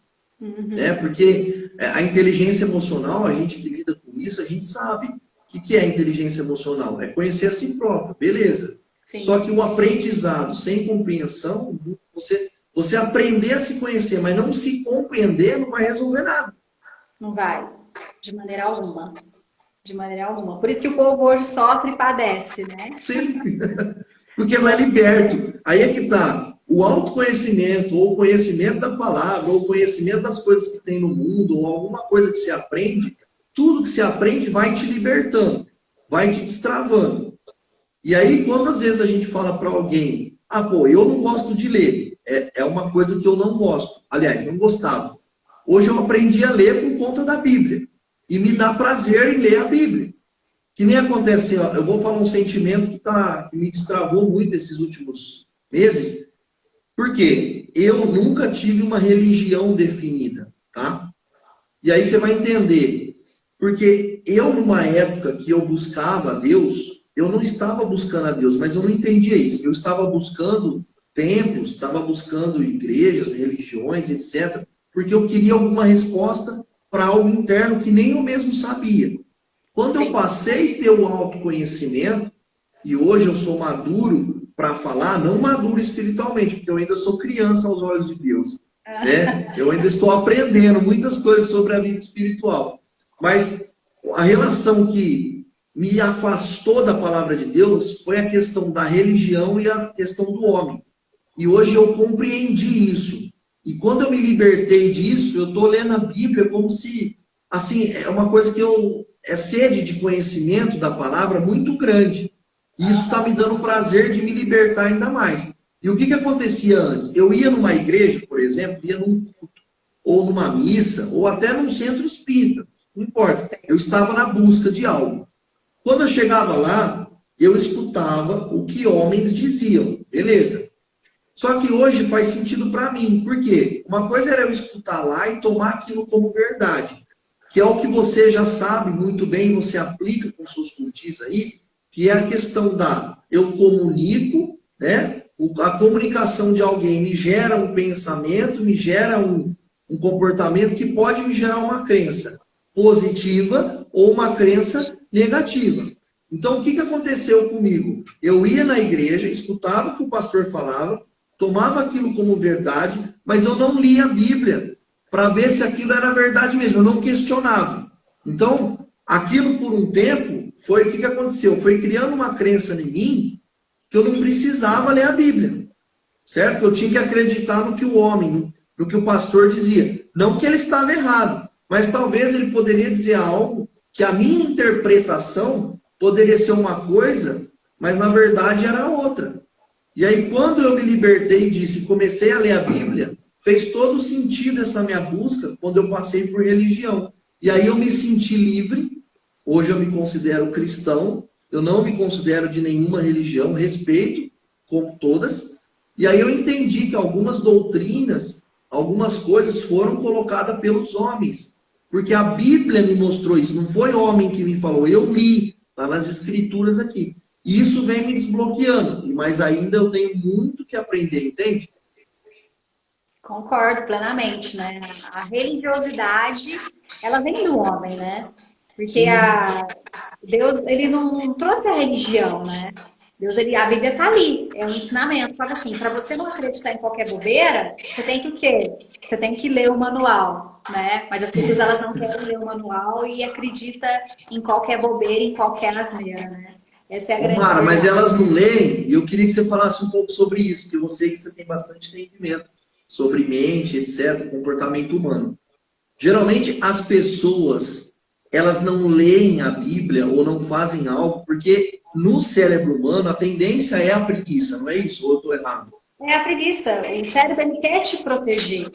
né? Porque a inteligência emocional, a gente que lida com isso, a gente sabe o que é a inteligência emocional. É conhecer a si próprio, beleza. Sim. Só que o aprendizado sem compreensão, você aprender a se conhecer, mas não se compreender, não vai resolver nada. Não vai, de maneira alguma. De maneira alguma. Por isso que o povo hoje sofre e padece, né? Sim, porque não é liberto. Aí é que tá. O autoconhecimento, ou o conhecimento da palavra, ou o conhecimento das coisas que tem no mundo, ou alguma coisa que se aprende, tudo que se aprende vai te libertando, vai te destravando. E aí, quando às vezes a gente fala para alguém, pô, eu não gosto de ler, é uma coisa que eu não gosto. Aliás, não gostava. Hoje eu aprendi a ler por conta da Bíblia. E me dá prazer em ler a Bíblia. Que nem acontece, ó, eu vou falar um sentimento que me destravou muito esses últimos meses. Por quê? Eu nunca tive uma religião definida, tá? E aí você vai entender. Porque eu, numa época que eu buscava a Deus, eu não estava buscando a Deus, mas eu não entendia isso. Eu estava buscando templos, estava buscando igrejas, religiões, etc. Porque eu queria alguma resposta para algo interno que nem eu mesmo sabia. Quando eu passei a ter o autoconhecimento, e hoje eu sou maduro para falar, não maduro espiritualmente, porque eu ainda sou criança aos olhos de Deus. Né? Eu ainda estou aprendendo muitas coisas sobre a vida espiritual. Mas a relação que me afastou da palavra de Deus foi a questão da religião e a questão do homem. E hoje eu compreendi isso. E quando eu me libertei disso, eu estou lendo a Bíblia como se, assim, é uma coisa que é sede de conhecimento da palavra muito grande. E isso está me dando prazer de me libertar ainda mais. E o que acontecia antes? Eu ia numa igreja, por exemplo, ia num culto, ou numa missa, ou até num centro espírita. Não importa. Eu estava na busca de algo. Quando eu chegava lá, eu escutava o que homens diziam. Beleza. Só que hoje faz sentido para mim. Por quê? Uma coisa era eu escutar lá e tomar aquilo como verdade, que é o que você já sabe muito bem, você aplica com seus cultis aí, que é a questão eu comunico, né? A comunicação de alguém me gera um pensamento, me gera um comportamento que pode me gerar uma crença positiva ou uma crença negativa. Então, o que aconteceu comigo? Eu ia na igreja, escutava o que o pastor falava, tomava aquilo como verdade, mas eu não lia a Bíblia para ver se aquilo era verdade mesmo, eu não questionava. Então, aquilo por um tempo, foi o que aconteceu? Foi criando uma crença em mim que eu não precisava ler a Bíblia, certo? Eu tinha que acreditar no que o homem, no que o pastor dizia. Não que ele estava errado, mas talvez ele poderia dizer algo que a minha interpretação poderia ser uma coisa, mas na verdade era outra. E aí, quando eu me libertei disso e comecei a ler a Bíblia, fez todo sentido essa minha busca quando eu passei por religião. E aí eu me senti livre. Hoje eu me considero cristão. Eu não me considero de nenhuma religião. Respeito, como todas. E aí eu entendi que algumas doutrinas, algumas coisas foram colocadas pelos homens. Porque a Bíblia me mostrou isso. Não foi homem que me falou. Eu li. Está nas escrituras aqui. E isso vem me desbloqueando. Mas ainda eu tenho muito que aprender, entende? Concordo plenamente, né? A religiosidade, ela vem do homem, né? Porque Deus, ele não trouxe a religião, né? Deus, a Bíblia tá ali, é um ensinamento. Só que assim, para você não acreditar em qualquer bobeira, você tem que o quê? Você tem que ler o manual, né? Mas as pessoas, elas não querem ler o manual e acreditam em qualquer bobeira, em qualquer asneira, né? Essa é a grande Mara, mas verdade. elas não leem, e eu queria que você falasse um pouco sobre isso, que eu sei que você tem bastante entendimento sobre mente, etc., comportamento humano. Geralmente, as pessoas, elas não leem a Bíblia ou não fazem algo, porque no cérebro humano a tendência é a preguiça, não é isso? Ou eu estou errado? É a preguiça. O cérebro, ele quer te proteger.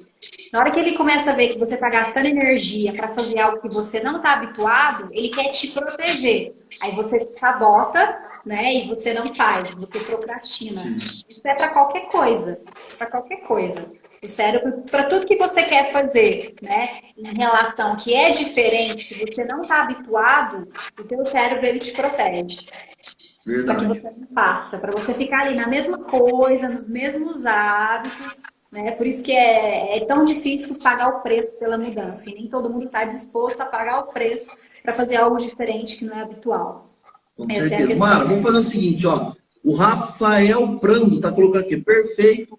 Na hora que ele começa a ver que você está gastando energia para fazer algo que você não está habituado, ele quer te proteger. Aí você se sabota, né? E você não faz, você procrastina. Sim. Isso é para qualquer coisa. Para qualquer coisa. O cérebro, para tudo que você quer fazer, né? Em relação que é diferente, que você não está habituado, o teu cérebro, ele te protege. Para que Verdade. você não faça, para você ficar ali na mesma coisa, nos mesmos hábitos, né? Por isso que é tão difícil pagar o preço pela mudança. E nem todo mundo está disposto a pagar o preço para fazer algo diferente que não é habitual. Com Essa é a certeza. questão. Mara, vamos fazer o seguinte, ó. O Rafael Prando tá colocando aqui, perfeito.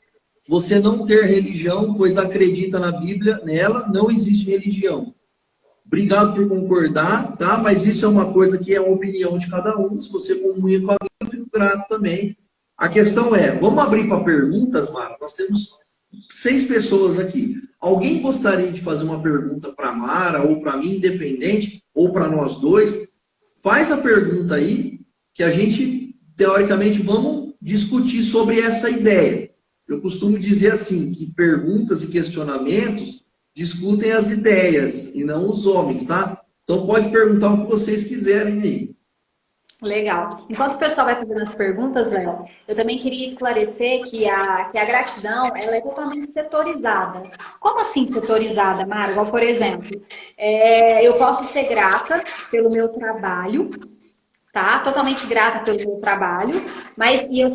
Você não ter religião, pois acredita na Bíblia, nela não existe religião. Obrigado por concordar, tá? Mas isso é uma coisa que é a opinião de cada um. Se você comunga com alguém, eu fico grato também. A questão é, vamos abrir para perguntas, Mara? Nós temos 6 pessoas aqui. Alguém gostaria de fazer uma pergunta para a Mara, ou para mim, independente, ou para nós dois? Faz a pergunta aí, que a gente, teoricamente, vamos discutir sobre essa ideia. Eu costumo dizer assim, que perguntas e questionamentos discutem as ideias e não os homens, tá? Então pode perguntar o que vocês quiserem aí. Legal. Enquanto o pessoal vai fazendo as perguntas, Léo, eu também queria esclarecer que a gratidão ela é totalmente setorizada. Como assim setorizada, Mara? Igual, por exemplo, eu posso ser grata pelo meu trabalho, tá? Totalmente grata pelo meu trabalho, mas eu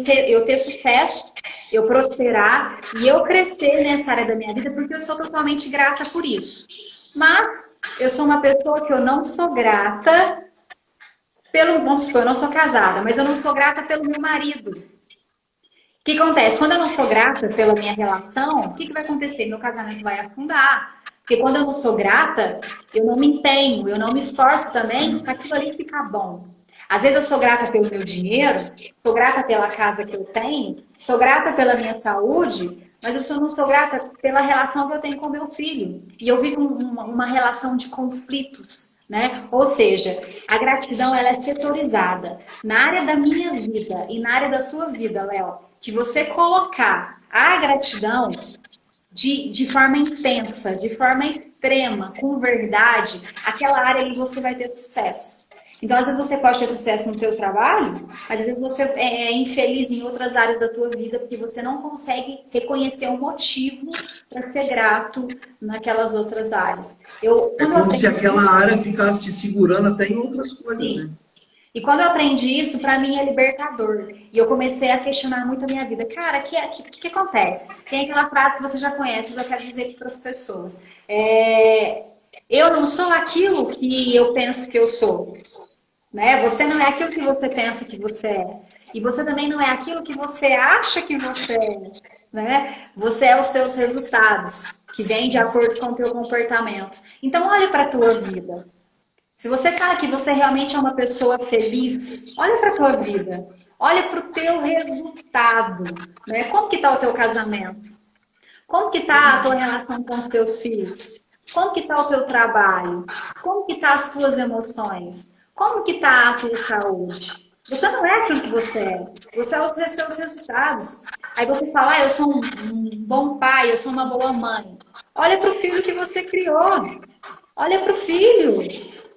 ter sucesso, eu prosperar e eu crescer nessa área da minha vida porque eu sou totalmente grata por isso. Mas eu sou uma pessoa que eu não sou grata vamos supor, eu não sou casada, mas eu não sou grata pelo meu marido. O que acontece? Quando eu não sou grata pela minha relação, o que vai acontecer? Meu casamento vai afundar. Porque quando eu não sou grata, eu não me empenho, eu não me esforço também para aquilo ali ficar bom. Às vezes eu sou grata pelo meu dinheiro, sou grata pela casa que eu tenho, sou grata pela minha saúde, mas eu não sou grata pela relação que eu tenho com meu filho. E eu vivo uma relação de conflitos. Né? Ou seja, a gratidão ela é setorizada. Na área da minha vida e na área da sua vida, Léo, que você colocar a gratidão de forma intensa, de forma extrema, com verdade, aquela área ali você vai ter sucesso. Então, às vezes você pode ter sucesso no teu trabalho, mas às vezes você é infeliz em outras áreas da tua vida, porque você não consegue reconhecer um motivo para ser grato naquelas outras áreas. É como se aquela área ficasse te segurando até em outras coisas, Sim. né? E quando eu aprendi isso, para mim é libertador. E eu comecei a questionar muito a minha vida. Cara, o que acontece? Tem aquela frase que você já conhece, eu quero dizer aqui para as pessoas. Eu não sou aquilo que eu penso que eu sou. Né? Você não é aquilo que você pensa que você é. E você também não é aquilo que você acha que você é. Né? Você é os teus resultados, que vêm de acordo com o teu comportamento. Então, olhe para a tua vida. Se você fala que você realmente é uma pessoa feliz, olha para a tua vida. Olha para o teu resultado. Né? Como que está o teu casamento? Como que está a tua relação com os teus filhos? Como que está o teu trabalho? Como que tá as tuas emoções? Como que tá a tua saúde? Você não é aquilo que você é. Você é os seus resultados. Aí você fala, eu sou um bom pai, eu sou uma boa mãe. Olha para o filho que você criou. Olha para o filho.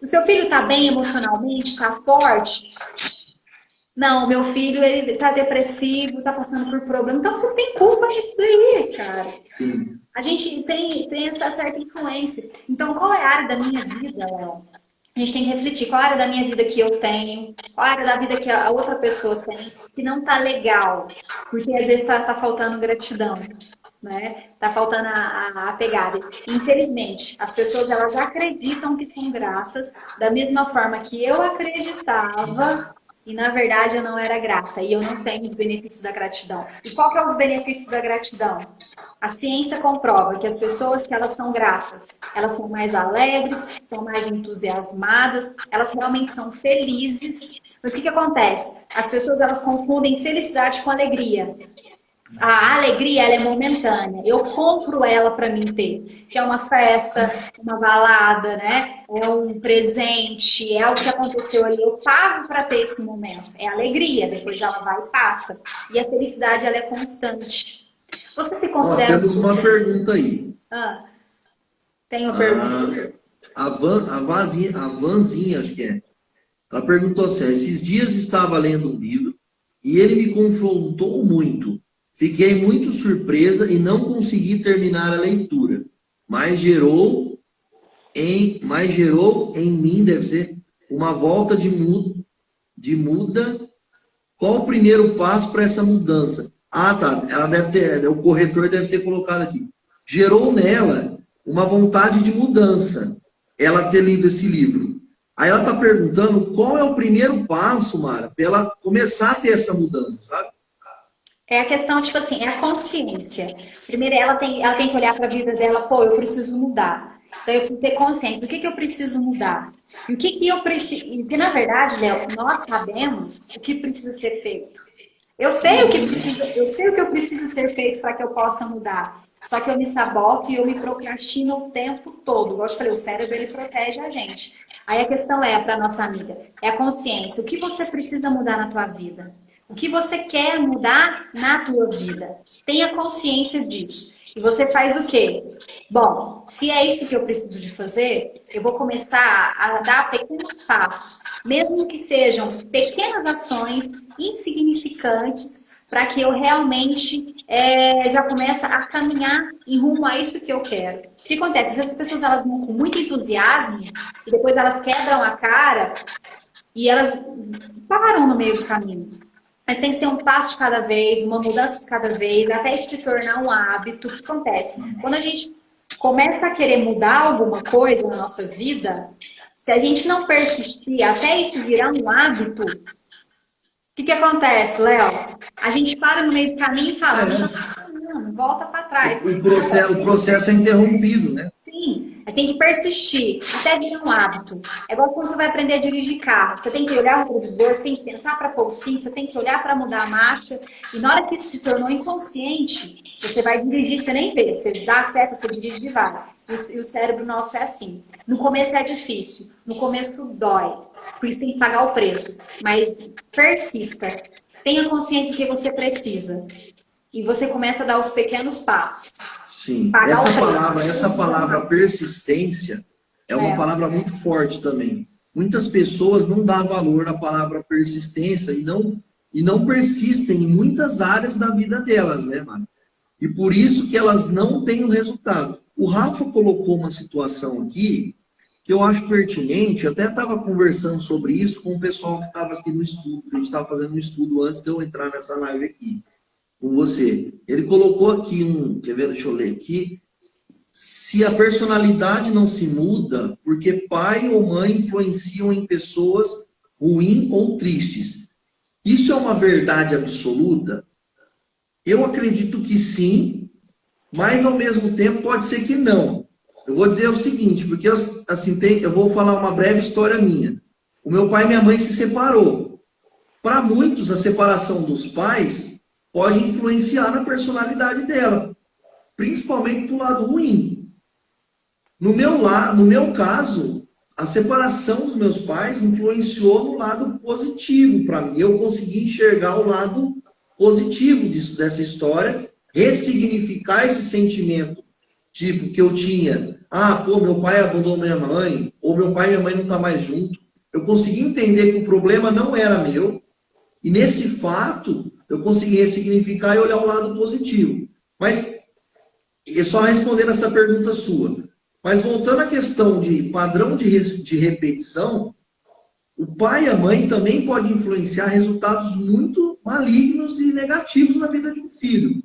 O seu filho está bem emocionalmente? Está forte? Não, meu filho, ele está depressivo, está passando por problema. Então você tem culpa disso daí, cara. Sim. A gente tem essa certa influência. Então, qual é a área da minha vida, Léo? A gente tem que refletir qual é a área da minha vida que eu tenho, qual é a área da vida que a outra pessoa tem, que não tá legal, porque às vezes tá faltando gratidão, né? Tá faltando a pegada. Infelizmente, as pessoas elas acreditam que são gratas da mesma forma que eu acreditava e na verdade eu não era grata e eu não tenho os benefícios da gratidão. E qual que é os benefícios da gratidão? A ciência comprova que as pessoas que elas são gratas, elas são mais alegres, são mais entusiasmadas, elas realmente são felizes. Mas o que acontece? As pessoas elas confundem felicidade com alegria. A alegria ela é momentânea. Eu compro ela para mim ter, que é uma festa, uma balada, né? É um presente, é algo que aconteceu ali. Eu pago para ter esse momento. É alegria. Depois ela vai e passa. E a felicidade ela é constante. Você se considera... Temos uma pergunta aí. Tem uma pergunta. A Vanzinha, acho que é. Ela perguntou assim, esses dias estava lendo um livro e ele me confrontou muito. Fiquei muito surpresa e não consegui terminar a leitura. Mas gerou em mim, deve ser, uma volta de muda. Qual o primeiro passo para essa mudança? Ah, tá. Ela deve ter, o corretor deve ter colocado aqui. Gerou nela uma vontade de mudança, ela ter lido esse livro. Aí ela está perguntando qual é o primeiro passo, Mara, para ela começar a ter essa mudança, sabe? É a questão, tipo assim, é a consciência. Primeiro, ela tem que olhar para a vida dela, pô, eu preciso mudar. Então, eu preciso ter consciência do que eu preciso mudar. E o que eu preciso. E, na verdade, Léo, nós sabemos o que precisa ser feito. Eu sei o que eu preciso ser feito para que eu possa mudar. Só que eu me saboto e eu me procrastino o tempo todo. Igual eu te falei, o cérebro ele protege a gente. Aí a questão é para nossa amiga, é a consciência. O que você precisa mudar na tua vida? O que você quer mudar na tua vida? Tenha consciência disso. E você faz o quê? Bom, se é isso que eu preciso de fazer, eu vou começar a dar pequenos passos, mesmo que sejam pequenas ações insignificantes, para que eu realmente já comece a caminhar em rumo a isso que eu quero. O que acontece? Essas pessoas elas vão com muito entusiasmo e depois elas quebram a cara e elas param no meio do caminho. Mas tem que ser um passo de cada vez, uma mudança de cada vez, até isso se tornar um hábito. O que acontece? Quando a gente começa a querer mudar alguma coisa na nossa vida, se a gente não persistir até isso virar um hábito, o que acontece, Léo? A gente para no meio do caminho e fala, não, volta para trás. O processo é interrompido, né? Sim, a gente tem que persistir até virar um hábito. É igual quando você vai aprender a dirigir carro. Você tem que olhar o retrovisor, você tem que pensar para pôr o cinto, você tem que olhar para mudar a marcha. E na hora que isso se tornou inconsciente, você vai dirigir, você nem vê. Você dá a seta, você dirige devagar. E o cérebro nosso é assim. No começo é difícil, no começo dói. Por isso tem que pagar o preço. Mas persista. Tenha consciência do que você precisa. E você começa a dar os pequenos passos. Sim, essa palavra persistência é uma palavra muito forte também. Muitas pessoas não dão valor à palavra persistência e não persistem em muitas áreas da vida delas, né, mano? E por isso que elas não têm o resultado. O Rafa colocou uma situação aqui que eu acho pertinente, eu até estava conversando sobre isso com o pessoal que estava aqui no estudo, a gente estava fazendo um estudo antes de eu entrar nessa live aqui com você. Ele colocou aqui quer ver, deixa eu ler aqui, se a personalidade não se muda, porque pai ou mãe influenciam em pessoas ruins ou tristes. Isso é uma verdade absoluta? Eu acredito que sim, mas ao mesmo tempo pode ser que não. Eu vou dizer o seguinte, porque eu vou falar uma breve história minha. O meu pai e minha mãe se separou. Para muitos, a separação dos pais pode influenciar na personalidade dela, principalmente do lado ruim. No meu caso, a separação dos meus pais influenciou no lado positivo para mim. Eu consegui enxergar o lado positivo dessa história, ressignificar esse sentimento, tipo, que eu tinha. Meu pai abandonou minha mãe, ou meu pai e minha mãe não estão mais juntos. Eu consegui entender que o problema não era meu, e nesse fato, eu consegui ressignificar e olhar o lado positivo. Mas, é só respondendo essa pergunta sua. Mas voltando à questão de padrão de repetição, o pai e a mãe também podem influenciar resultados muito malignos e negativos na vida de um filho.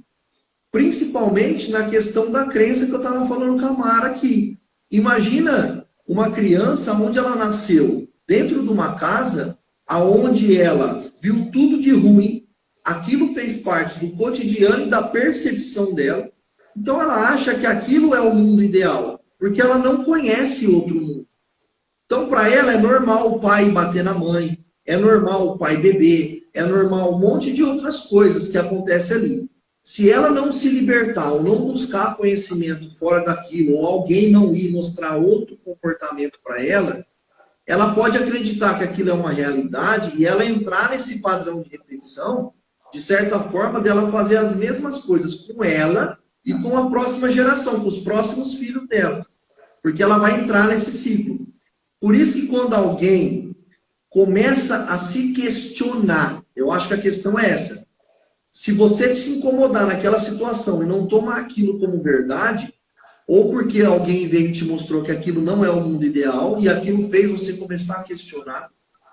Principalmente na questão da crença que eu estava falando com a Mara aqui. Imagina uma criança onde ela nasceu dentro de uma casa onde ela viu tudo de ruim, aquilo fez parte do cotidiano e da percepção dela. Então ela acha que aquilo é o mundo ideal, porque ela não conhece outro mundo. Então para ela é normal o pai bater na mãe, é normal o pai beber, é normal um monte de outras coisas que acontecem ali. Se ela não se libertar ou não buscar conhecimento fora daquilo, ou alguém não ir mostrar outro comportamento para ela, ela pode acreditar que aquilo é uma realidade e ela entrar nesse padrão de repetição, de certa forma, dela fazer as mesmas coisas com ela e com a próxima geração, com os próximos filhos dela. Porque ela vai entrar nesse ciclo. Por isso que quando alguém começa a se questionar, eu acho que a questão é essa. Se você se incomodar naquela situação e não tomar aquilo como verdade, ou porque alguém veio e te mostrou que aquilo não é o mundo ideal e aquilo fez você começar a questionar,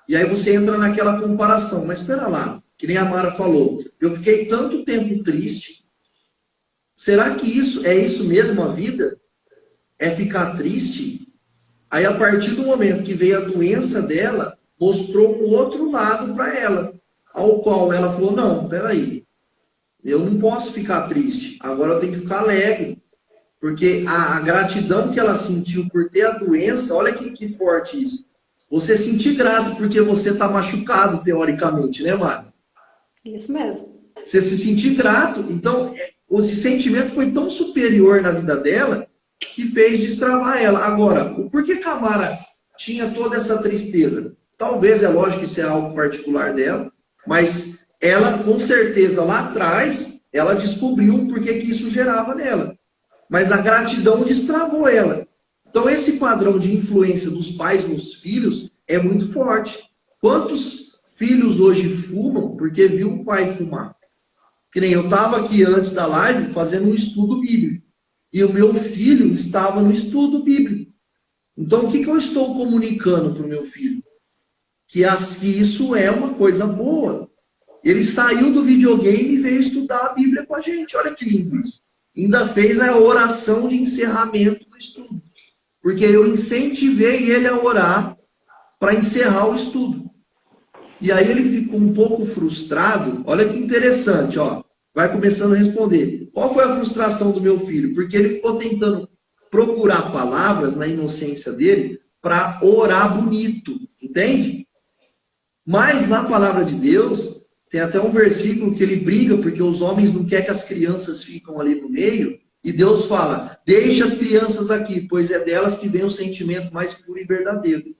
e aí você entra naquela comparação. Mas espera lá, que nem a Mara falou, eu fiquei tanto tempo triste. Será que isso é isso mesmo a vida? É ficar triste? Aí, a partir do momento que veio a doença dela, mostrou um outro lado para ela, ao qual ela falou, não, peraí, eu não posso ficar triste, agora eu tenho que ficar alegre. Porque a gratidão que ela sentiu por ter a doença, olha que forte isso. Você sentir grato porque você está machucado, teoricamente, né, Mari? Isso mesmo. Você se sentir grato. Então, esse sentimento foi tão superior na vida dela que fez destravar ela. Agora, o porquê que a Mara tinha toda essa tristeza? Talvez, é lógico que isso é algo particular dela, mas ela, com certeza, lá atrás, ela descobriu o porquê que isso gerava nela. Mas a gratidão destravou ela. Então, esse padrão de influência dos pais nos filhos é muito forte. Quantos filhos hoje fumam porque viu o pai fumar? Que nem eu estava aqui antes da live fazendo um estudo bíblico. E o meu filho estava no estudo bíblico. Então, o que eu estou comunicando para o meu filho? Que isso é uma coisa boa. Ele saiu do videogame e veio estudar a Bíblia com a gente. Olha que lindo isso. Ainda fez a oração de encerramento do estudo. Porque eu incentivei ele a orar para encerrar o estudo. E aí ele ficou um pouco frustrado. Olha que interessante, ó. Vai começando a responder. Qual foi a frustração do meu filho? Porque ele ficou tentando procurar palavras na inocência dele para orar bonito. Entende? Mas na palavra de Deus, tem até um versículo que ele briga, porque os homens não querem que as crianças ficam ali no meio, e Deus fala, deixa as crianças aqui, pois é delas que vem o sentimento mais puro e verdadeiro.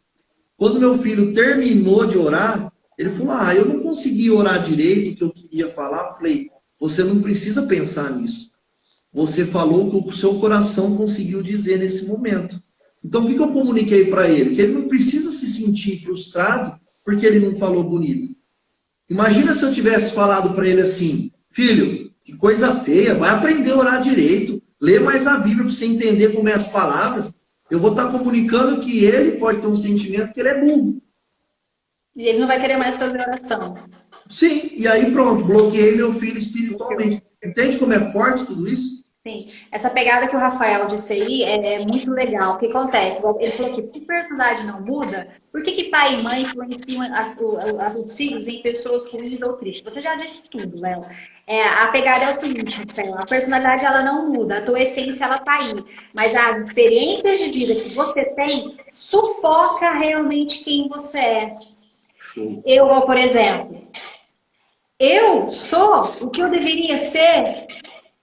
Quando meu filho terminou de orar, ele falou, eu não consegui orar direito o que eu queria falar. Eu falei, você não precisa pensar nisso. Você falou o que o seu coração conseguiu dizer nesse momento. Então, o que eu comuniquei para ele? Que ele não precisa se sentir frustrado porque ele não falou bonito. Imagina se eu tivesse falado para ele assim, filho, que coisa feia, vai aprender a orar direito, lê mais a Bíblia para você entender como é as palavras. Eu vou estar comunicando que ele pode ter um sentimento que ele é burro. E ele não vai querer mais fazer oração. Sim, e aí pronto, bloqueei meu filho espiritualmente. Entende como é forte tudo isso? Sim, essa pegada que o Rafael disse aí é muito legal. O que acontece? Ele falou que se personalidade não muda, por que pai e mãe influenciam os filhos em pessoas ruins ou tristes? Você já disse tudo, Léo. A pegada é o seguinte, Rafael, a personalidade ela não muda, a tua essência ela tá aí. Mas as experiências de vida que você tem sufoca realmente quem você é. Eu, por exemplo, eu sou o que eu deveria ser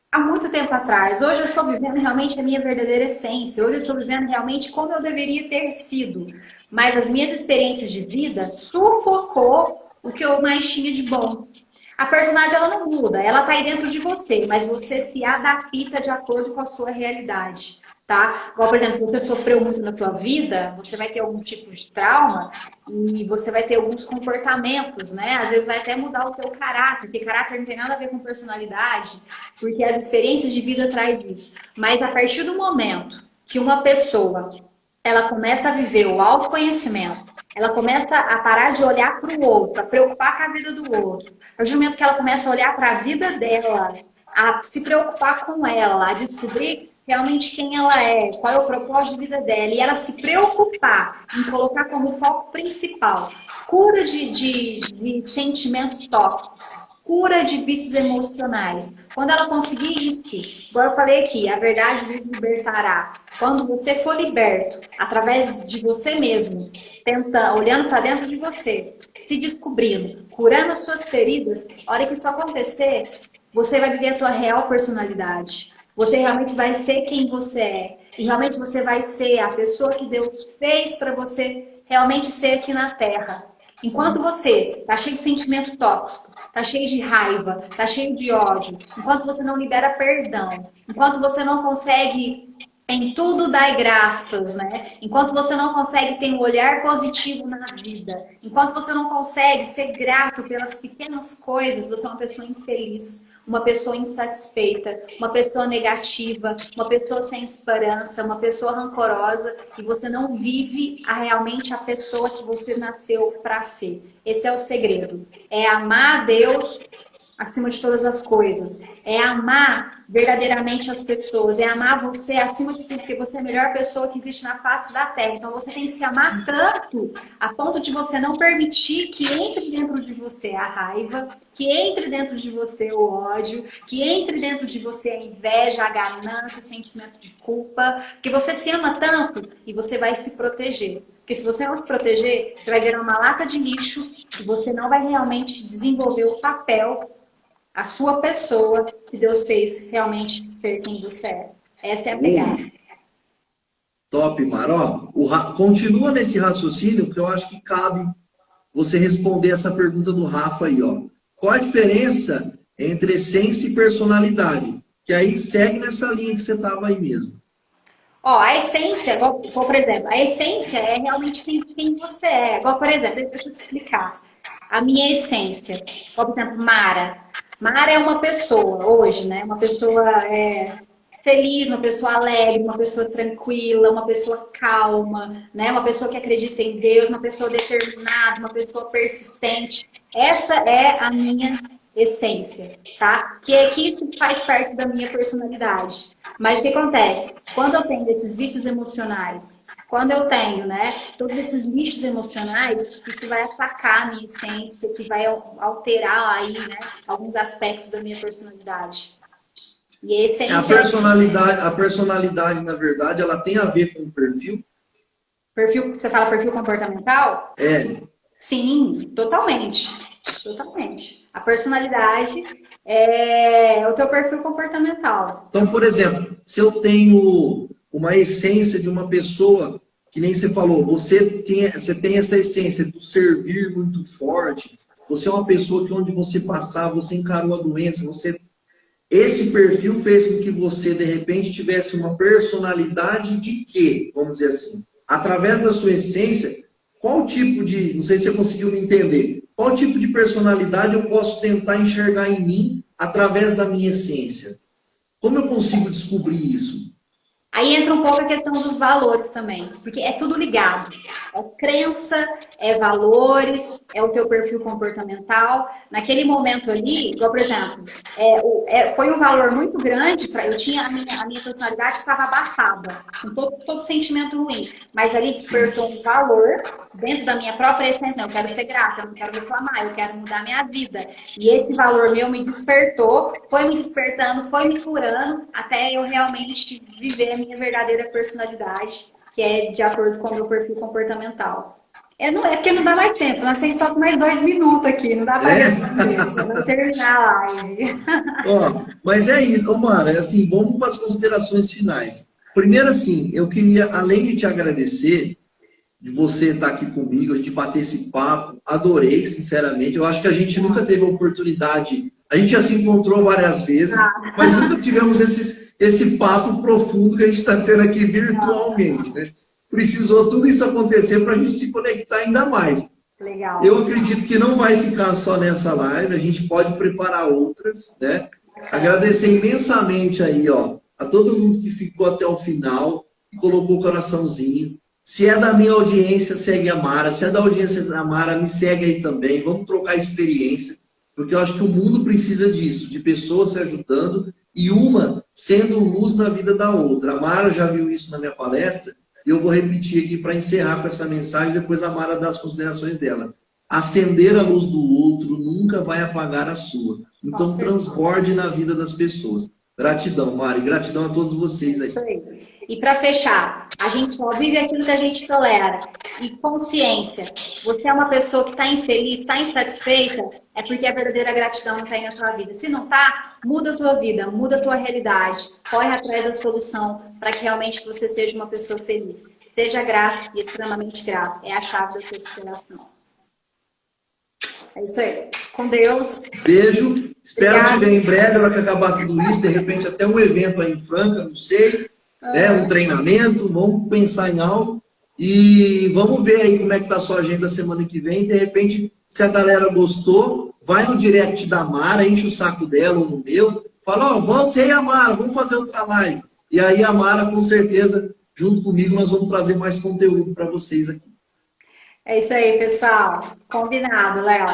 há muito tempo atrás. Hoje eu estou vivendo realmente a minha verdadeira essência. Hoje eu estou vivendo realmente como eu deveria ter sido. Mas as minhas experiências de vida sufocou o que eu mais tinha de bom. A personalidade ela não muda, ela está aí dentro de você, mas você se adapta de acordo com a sua realidade. Tá? Igual, por exemplo, se você sofreu muito na tua vida, você vai ter algum tipo de trauma e você vai ter alguns comportamentos, né? Às vezes vai até mudar o teu caráter, porque caráter não tem nada a ver com personalidade, porque as experiências de vida traz isso. Mas a partir do momento que uma pessoa ela começa a viver o autoconhecimento, ela começa a parar de olhar para o outro, a preocupar com a vida do outro, a partir do momento que ela começa a olhar para a vida dela, a se preocupar com ela, a descobrir realmente quem ela é, qual é o propósito de vida dela, e ela se preocupar em colocar como foco principal cura de sentimentos tóxicos, cura de vícios emocionais. Quando ela conseguir isso, igual eu falei aqui, a verdade nos libertará. Quando você for liberto, através de você mesmo, olhando para dentro de você, se descobrindo, curando as suas feridas, a hora que isso acontecer, você vai viver a tua real personalidade. Você realmente vai ser quem você é. E realmente você vai ser a pessoa que Deus fez para você realmente ser aqui na Terra. Enquanto você está cheio de sentimento tóxico, está cheio de raiva, está cheio de ódio, enquanto você não libera perdão, enquanto você não consegue Em tudo dai graças, né? Enquanto você não consegue ter um olhar positivo na vida, enquanto você não consegue ser grato pelas pequenas coisas, você é uma pessoa infeliz, uma pessoa insatisfeita, uma pessoa negativa, uma pessoa sem esperança, uma pessoa rancorosa, e você não vive realmente a pessoa que você nasceu para ser. Esse é o segredo. É amar a Deus acima de todas as coisas. É amar verdadeiramente as pessoas. É amar você acima de tudo, porque você é a melhor pessoa que existe na face da Terra. Então você tem que se amar tanto a ponto de você não permitir que entre dentro de você a raiva, que entre dentro de você o ódio, que entre dentro de você a inveja, a ganância, o sentimento de culpa. Porque você se ama tanto e você vai se proteger. Porque se você não se proteger, você vai virar uma lata de lixo e você não vai realmente desenvolver o papel, a sua pessoa que Deus fez realmente ser quem você é. Essa é a pegada. Top, Mara. Ó, continua nesse raciocínio que eu acho que cabe você responder essa pergunta do Rafa aí, ó. Qual a diferença entre essência e personalidade? Que aí segue nessa linha que você estava aí mesmo. Ó, a essência, igual, por exemplo, a essência é realmente quem você é. Igual, por exemplo, deixa eu te explicar. A minha essência, por exemplo, Mara. Mara é uma pessoa, hoje, né? Uma pessoa feliz, uma pessoa alegre, uma pessoa tranquila, uma pessoa calma, né? Uma pessoa que acredita em Deus, uma pessoa determinada, uma pessoa persistente. Essa é a minha essência, tá? Que isso faz parte da minha personalidade. Mas o que acontece? Quando eu tenho esses vícios emocionais, quando eu tenho, né, todos esses lixos emocionais, isso vai atacar a minha essência, que vai alterar aí, né, alguns aspectos da minha personalidade. E a essência A personalidade, na verdade, ela tem a ver com o perfil? Perfil, você fala perfil comportamental? É. Sim, totalmente. Totalmente. A personalidade é o teu perfil comportamental. Então, por exemplo, se eu tenho uma essência de uma pessoa, que nem você falou, você tem essa essência do servir muito forte, você é uma pessoa que onde você passar, você encarou a doença, esse perfil fez com que você, de repente, tivesse uma personalidade de quê? Vamos dizer assim. Através da sua essência, qual tipo de, não sei se você conseguiu me entender, qual tipo de personalidade eu posso tentar enxergar em mim através da minha essência? Como eu consigo descobrir isso? Aí entra um pouco a questão dos valores também, porque é tudo ligado. É crença, é valores, é o teu perfil comportamental. Naquele momento ali, igual, por exemplo, foi um valor muito grande para eu tinha a minha personalidade que estava abafada, com todo sentimento ruim. Mas ali despertou um valor dentro da minha própria essência. Não, eu quero ser grata, eu não quero reclamar, eu quero mudar minha vida. E esse valor meu me despertou, foi me despertando, foi me curando, até eu realmente viver a minha verdadeira personalidade, que é de acordo com o meu perfil comportamental. É porque não dá mais tempo, nós temos só mais 2 minutos aqui, não dá para responder, vamos terminar a live. Ó, mas é isso, ô Mara, assim, vamos para as considerações finais. Primeiro, assim, eu queria, além de te agradecer, de você estar aqui comigo, a gente bater esse papo, adorei, sinceramente. Eu acho que a gente nunca teve a oportunidade, a gente já se encontrou várias vezes, mas nunca tivemos esse papo profundo que a gente está tendo aqui virtualmente, né? Precisou tudo isso acontecer para a gente se conectar ainda mais. Legal. Eu acredito que não vai ficar só nessa live, a gente pode preparar outras, né? Agradecer imensamente aí, ó, a todo mundo que ficou até o final e colocou o coraçãozinho. Se é da minha audiência, segue a Mara. Se é da audiência da Mara, me segue aí também. Vamos trocar experiência, porque eu acho que o mundo precisa disso, de pessoas se ajudando e uma sendo luz na vida da outra. A Mara já viu isso na minha palestra e eu vou repetir aqui para encerrar com essa mensagem, depois a Mara dá as considerações dela. Acender a luz do outro nunca vai apagar a sua. Então, transborde na vida das pessoas. Gratidão, Mari. Gratidão a todos vocês aí. E para fechar, a gente só vive aquilo que a gente tolera. E consciência. Você é uma pessoa que está infeliz, está insatisfeita, é porque a verdadeira gratidão não está aí na sua vida. Se não está, muda a tua vida, muda a tua realidade. Corre atrás da solução para que realmente você seja uma pessoa feliz. Seja grato e extremamente grato. É a chave da tua superação. É isso aí. Com Deus. Beijo. Espero Obrigada. te ver em breve, na hora que acabar tudo isso. De repente, até um evento aí em Franca, não sei. né, um treinamento, vamos pensar em algo e vamos ver aí como é que tá a sua agenda semana que vem. De repente, se a galera gostou, vai no direct da Mara, enche o saco dela ou no meu, fala, ó, você e a Mara, vamos fazer outra live. E aí a Mara, com certeza, junto comigo, nós vamos trazer mais conteúdo para vocês aqui. É isso aí, pessoal. Combinado, Léo.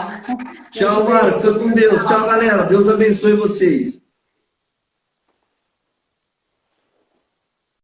Tchau, Mara, fica com Deus. Tchau, galera. Deus abençoe vocês.